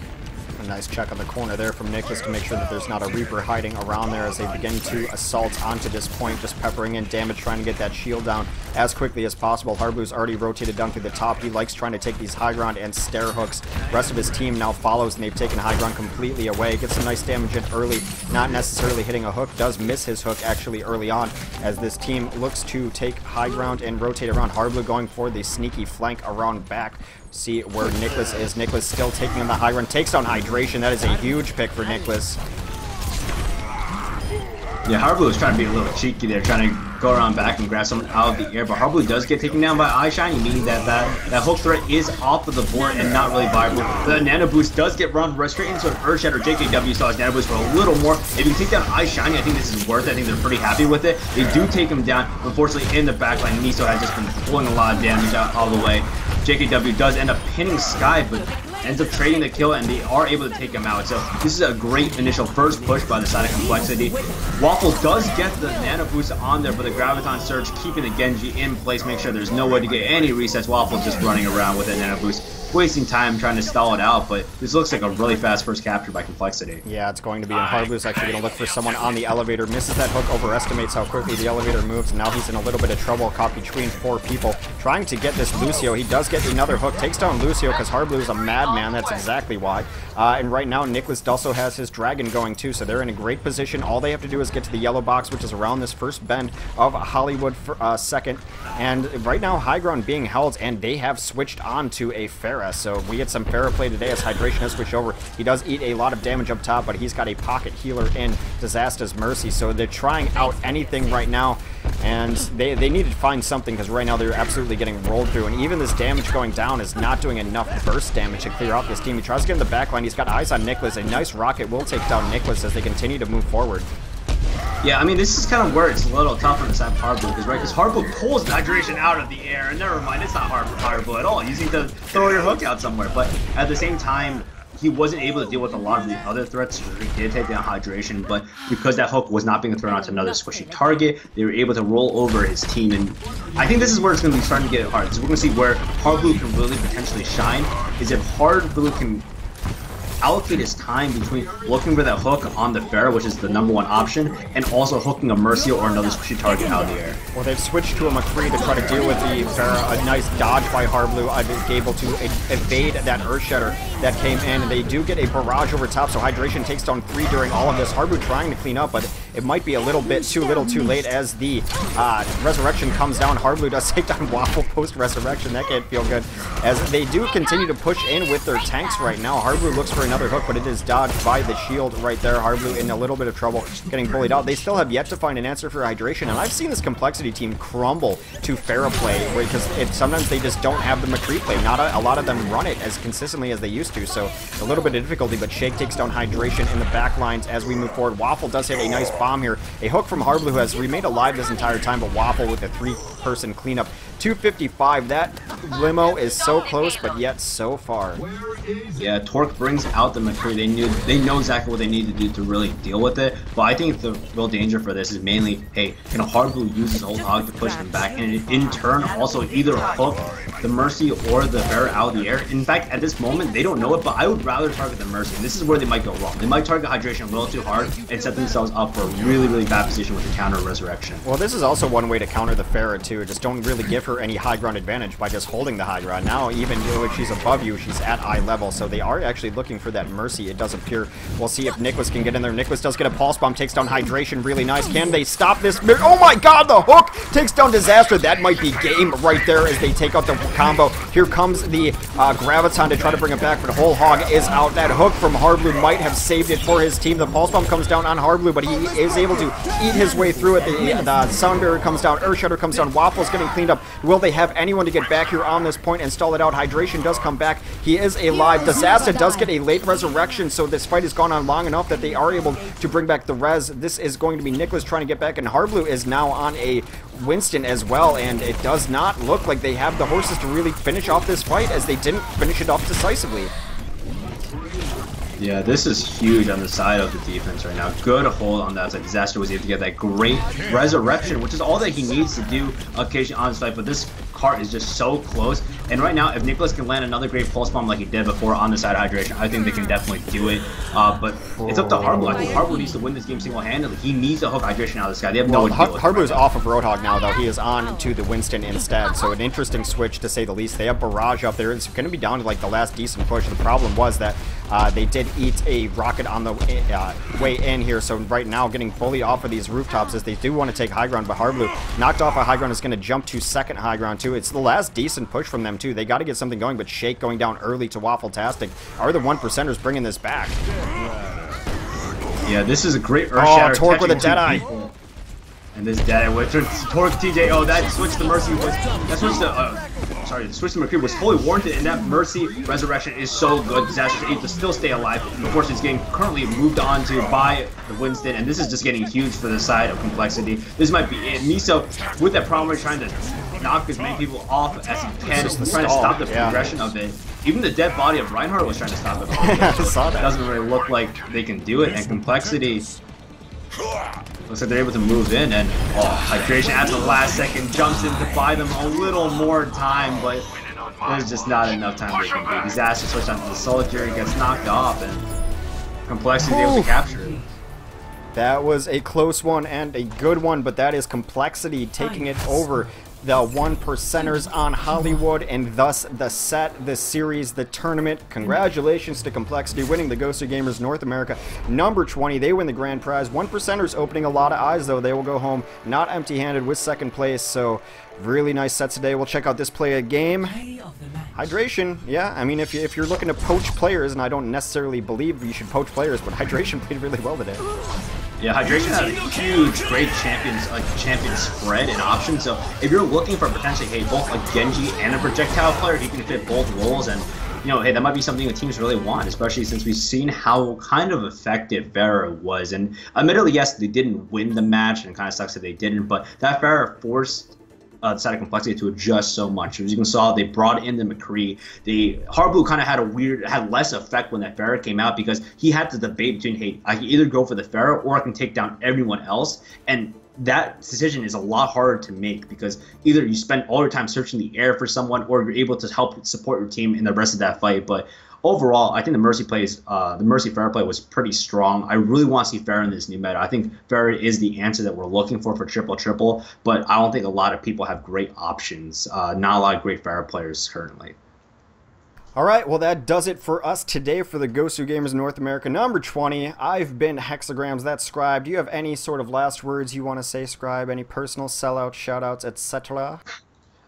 A nice check on the corner there from Nicholas to make sure that there's not a Reaper hiding around there as they begin to assault onto this point, just peppering in damage, trying to get that shield down as quickly as possible. Harblu's already rotated down through the top. He likes trying to take these high ground and stair hooks. The rest of his team now follows, and they've taken high ground completely away. Gets some nice damage in early, not necessarily hitting a hook. Does miss his hook actually early on as this team looks to take high ground and rotate around. Harblu going for the sneaky flank around back. See where Nicholas is. Nicholas still taking on the high run. Takes down hydration. That is a huge pick for Nicholas. Yeah, Harblu is trying to be a little cheeky there, trying to go around back and grab someone out of the air, but Harblu does get taken down by Eyeshiny, meaning that hook threat is off of the board and not really viable. The nano boost does get run right straight into an Earth Shatter. JKW saw his nano boost for a little more. If you take down Eyeshiny, I think this is worth it. I think they're pretty happy with it. They do take him down. Unfortunately, in the backline, Miso has just been pulling a lot of damage out all the way. JKW does end up pinning Sky, but ends up trading the kill, and they are able to take him out. So this is a great initial first push by the side of compLexity. Waffle does get the nano boost on there, but the Graviton Surge keeping the Genji in place, make sure there's no way to get any resets. Waffle just running around with that nano boost, wasting time trying to stall it out, but this looks like a really fast first capture by compLexity. Yeah, it's going to be, and Harblu's actually going to look for someone on the elevator, misses that hook, overestimates how quickly the elevator moves, and now he's in a little bit of trouble caught between 4 people, trying to get this Lucio. He does get another hook, takes down Lucio because Harblu is a madman, that's exactly why. And right now, Nicholas also has his dragon going too, so they're in a great position. All they have to do is get to the yellow box, which is around this first bend of Hollywood for second. And right now, high ground being held, and they have switched on to a Pharah. So we get some Pharah play today as hydration has switched over. He does eat a lot of damage up top, but he's got a pocket healer in Disaster's Mercy. So they're trying out anything right now, and they need to find something because right now they're absolutely getting rolled through. And even this damage going down is not doing enough burst damage to clear out this team. He tries to get in the backline. He's got eyes on Nicholas. A nice rocket will take down Nicholas as they continue to move forward. Yeah, I mean, this is kind of where it's a little tougher to side Harblu, because Harblu pulls hydration out of the air, and never mind, it's not hard for Harblu at all. You need to throw your hook out somewhere, but at the same time, he wasn't able to deal with a lot of the other threats. So he did take down Hydration, but because that hook was not being thrown onto another squishy target, they were able to roll over his team. And I think this is where it's going to be starting to get hard. So we're going to see where Hard Blue can really potentially shine, is if Hard Blue can allocate his time between looking for that hook on the Pharah, which is the #1 option, and also hooking a Mercy or another squishy target out of the air. Well, they've switched to a McCree to try to deal with the Pharah. A nice dodge by Hard Blue, able to evade that Earth Shatter that came in. And they do get a barrage over top, so Hydration takes down 3 during all of this. Hard Blue trying to clean up, but it might be a little bit too little too late as the Resurrection comes down. Hard Blue does take down Waffle post-Resurrection. That can't feel good. As they do continue to push in with their tanks right now. Hard Blue looks for another hook, but it is dodged by the shield right there. Hard Blue in a little bit of trouble, getting bullied out. They still have yet to find an answer for Hydration, and I've seen this compLexity team crumble to Pharah play, because sometimes they just don't have the McCree play. Not a lot of them run it as consistently as they used to, so a little bit of difficulty, but Shake takes down Hydration in the back lines as we move forward. Waffle does hit a nice bomb here. A hook from Hard Blue, who has remained alive this entire time, but Waffle with a 3-person cleanup. 255. That limo is so close, but yet so far. Yeah, Torque brings out the McCree. They know exactly what they need to do to really deal with it. But I think the real danger for this is mainly, hey, can Hard Blue use his old hog to push them back, and in turn also either hook the Mercy or the Pharah out of the air. In fact, at this moment, they don't know it, but I would rather target the Mercy. And this is where they might go wrong. They might target Hydration a little too hard and set themselves up for a really, really bad position with the counter Resurrection. Well, this is also one way to counter the Pharah, too. Just don't really give her any high ground advantage by just holding the high ground. Now, even if she's above you, she's at eye level, so they are actually looking for that Mercy. It does appear. We'll see if Nicholas can get in there. Nicholas does get a Pulse Bomb, takes down Hydration really nice. Can they stop this? Oh my god, the hook takes down Disaster. That might be game right there as they take out the combo. Here comes the Graviton to try to bring it back, but Whole Hog is out. That hook from Hard Blue might have saved it for his team. The Pulse Bomb comes down on Hard Blue, but he is able to eat his way through it. The Sound Barrier comes down, Earth Shatter comes down, Waffle's getting cleaned up. Will they have anyone to get back here on this point and stall it out? Hydration does come back. He is alive. Disaster does get a late resurrection, so this fight has gone on long enough that they are able to bring back the res. This is going to be Nicholas trying to get back, and Hard Blue is now on a Winston as well, and it does not look like they have the horses to really finish off this fight, as they didn't finish it off decisively. Yeah, this is huge on the side of the defense right now. Good hold on that side. Disaster was able to get that great resurrection, which is all that he needs to do occasionally on his fight, but this cart is just so close. And right now, if Nicholas can land another great Pulse Bomb like he did before on the side of Hydration, I think they can definitely do it. But it's up to Hard Blue. I think Hard Blue needs to win this game single-handedly. He needs to hook Hydration out of this guy. They have no idea. Hard Blue is off of Roadhog now, though. He is on to the Winston instead, so an interesting switch to say the least. They have Barrage up there. It's going to be down to like the last decent push. The problem was that they did eat a rocket on the way in here, so right now getting fully off of these rooftops as they do want to take high ground, but Hard Blue knocked off a high ground is going to jump to second high ground too. It's the last decent push from them too. They got to get something going, but Shake going down early to Waffle-tastic are the 1%ers bringing this back. Yeah, this is a great Earth Shatter. Torque with a Deadeye. And this Deadeye with Torque TJ. Oh, that switch to Mercy was the switch to McCree was fully warranted, and that Mercy resurrection is so good. Disaster's able to still stay alive. Of course, it's getting currently moved on to by the Winston, and this is just getting huge for the side of compLexity. This might be it. Miso, with that problem, trying to knock as many people off as he can, trying to stop the progression of it. Even the dead body of Reinhardt was trying to stop it. I saw that. It doesn't really look like they can do it, and compLexity looks like they're able to move in, and Hydration at the last second jumps in to buy them a little more time, but there's just not enough time they can do. Disaster switch onto the Soldier, he gets knocked off, and compLexity is able to capture it. That was a close one and a good one, but that is compLexity taking it over the 1%ers on Hollywood, and thus the set, the series, the tournament. Congratulations to compLexity winning the GosuGamers North America number 20. They win the grand prize. 1%ers opening a lot of eyes, though. They will go home not empty-handed with second place, so really nice sets today. We'll check out this play of game. Hydration, yeah, I mean, if you're looking to poach players, and I don't necessarily believe you should poach players, but Hydration played really well today. Yeah, Hydration has a huge, great champion spread and options. So if you're looking for potentially, hey, both a Genji and a projectile player, he can fit both roles, and hey, that might be something the teams really want, especially since we've seen how kind of effective Pharah was. And admittedly, yes, they didn't win the match, and it kind of sucks that they didn't, but that Pharah forced decided complexity to adjust so much. As you can saw, they brought in the McCree. The Harblue kind of had less effect when that Pharah came out because he had to debate between, hey, I can either go for the Pharah or I can take down everyone else. And that decision is a lot harder to make because either you spend all your time searching the air for someone or you're able to help support your team in the rest of that fight. But overall, I think the Mercy Pharah play was pretty strong. I really want to see Pharah in this new meta. I think Pharah is the answer that we're looking for triple, but I don't think a lot of people have great options. Not a lot of great Pharah players currently. All right, well, that does it for us today for the GosuGamers North America number 20. I've been Hexagrams, that's Scribe. Do you have any sort of last words you want to say, Scribe? Any personal sellouts, shoutouts, etc.?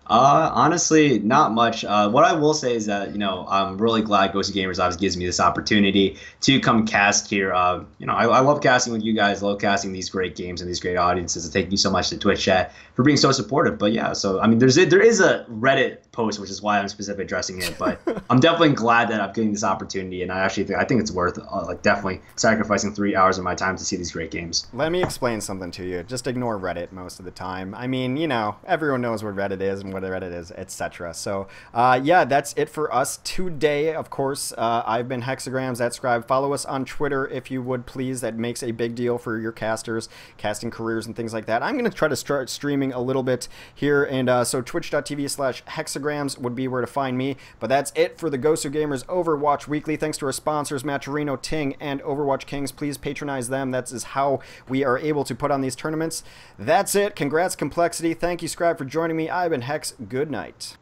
Honestly, not much. What I will say is that, I'm really glad GosuGamers obviously gives me this opportunity to come cast here. I love casting with you guys, love casting these great games and these great audiences. And thank you so much to Twitch chat for being so supportive. But yeah, so, I mean, there is a Reddit post, which is why I'm specifically addressing it. But I'm definitely glad that I'm getting this opportunity. And I think it's worth, definitely sacrificing 3 hours of my time to see these great games. Let me explain something to you. Just ignore Reddit most of the time. I mean, everyone knows what Reddit is and what Reddit is, etc. So, yeah, that's it for us today. Of course, I've been Hexagrams, that's Scribe. Follow us on Twitter if you would, please. That makes a big deal for your casters, casting careers, and things like that. I'm going to try to start streaming a little bit here, and so twitch.tv/Hexagrams would be where to find me. But that's it for the GosuGamers Overwatch Weekly. Thanks to our sponsors, Matcherino, Ting, and Overwatch Kings. Please patronize them. That is how we are able to put on these tournaments. That's it. Congrats, compLexity. Thank you, Scribe, for joining me. I've been Hex. Good night.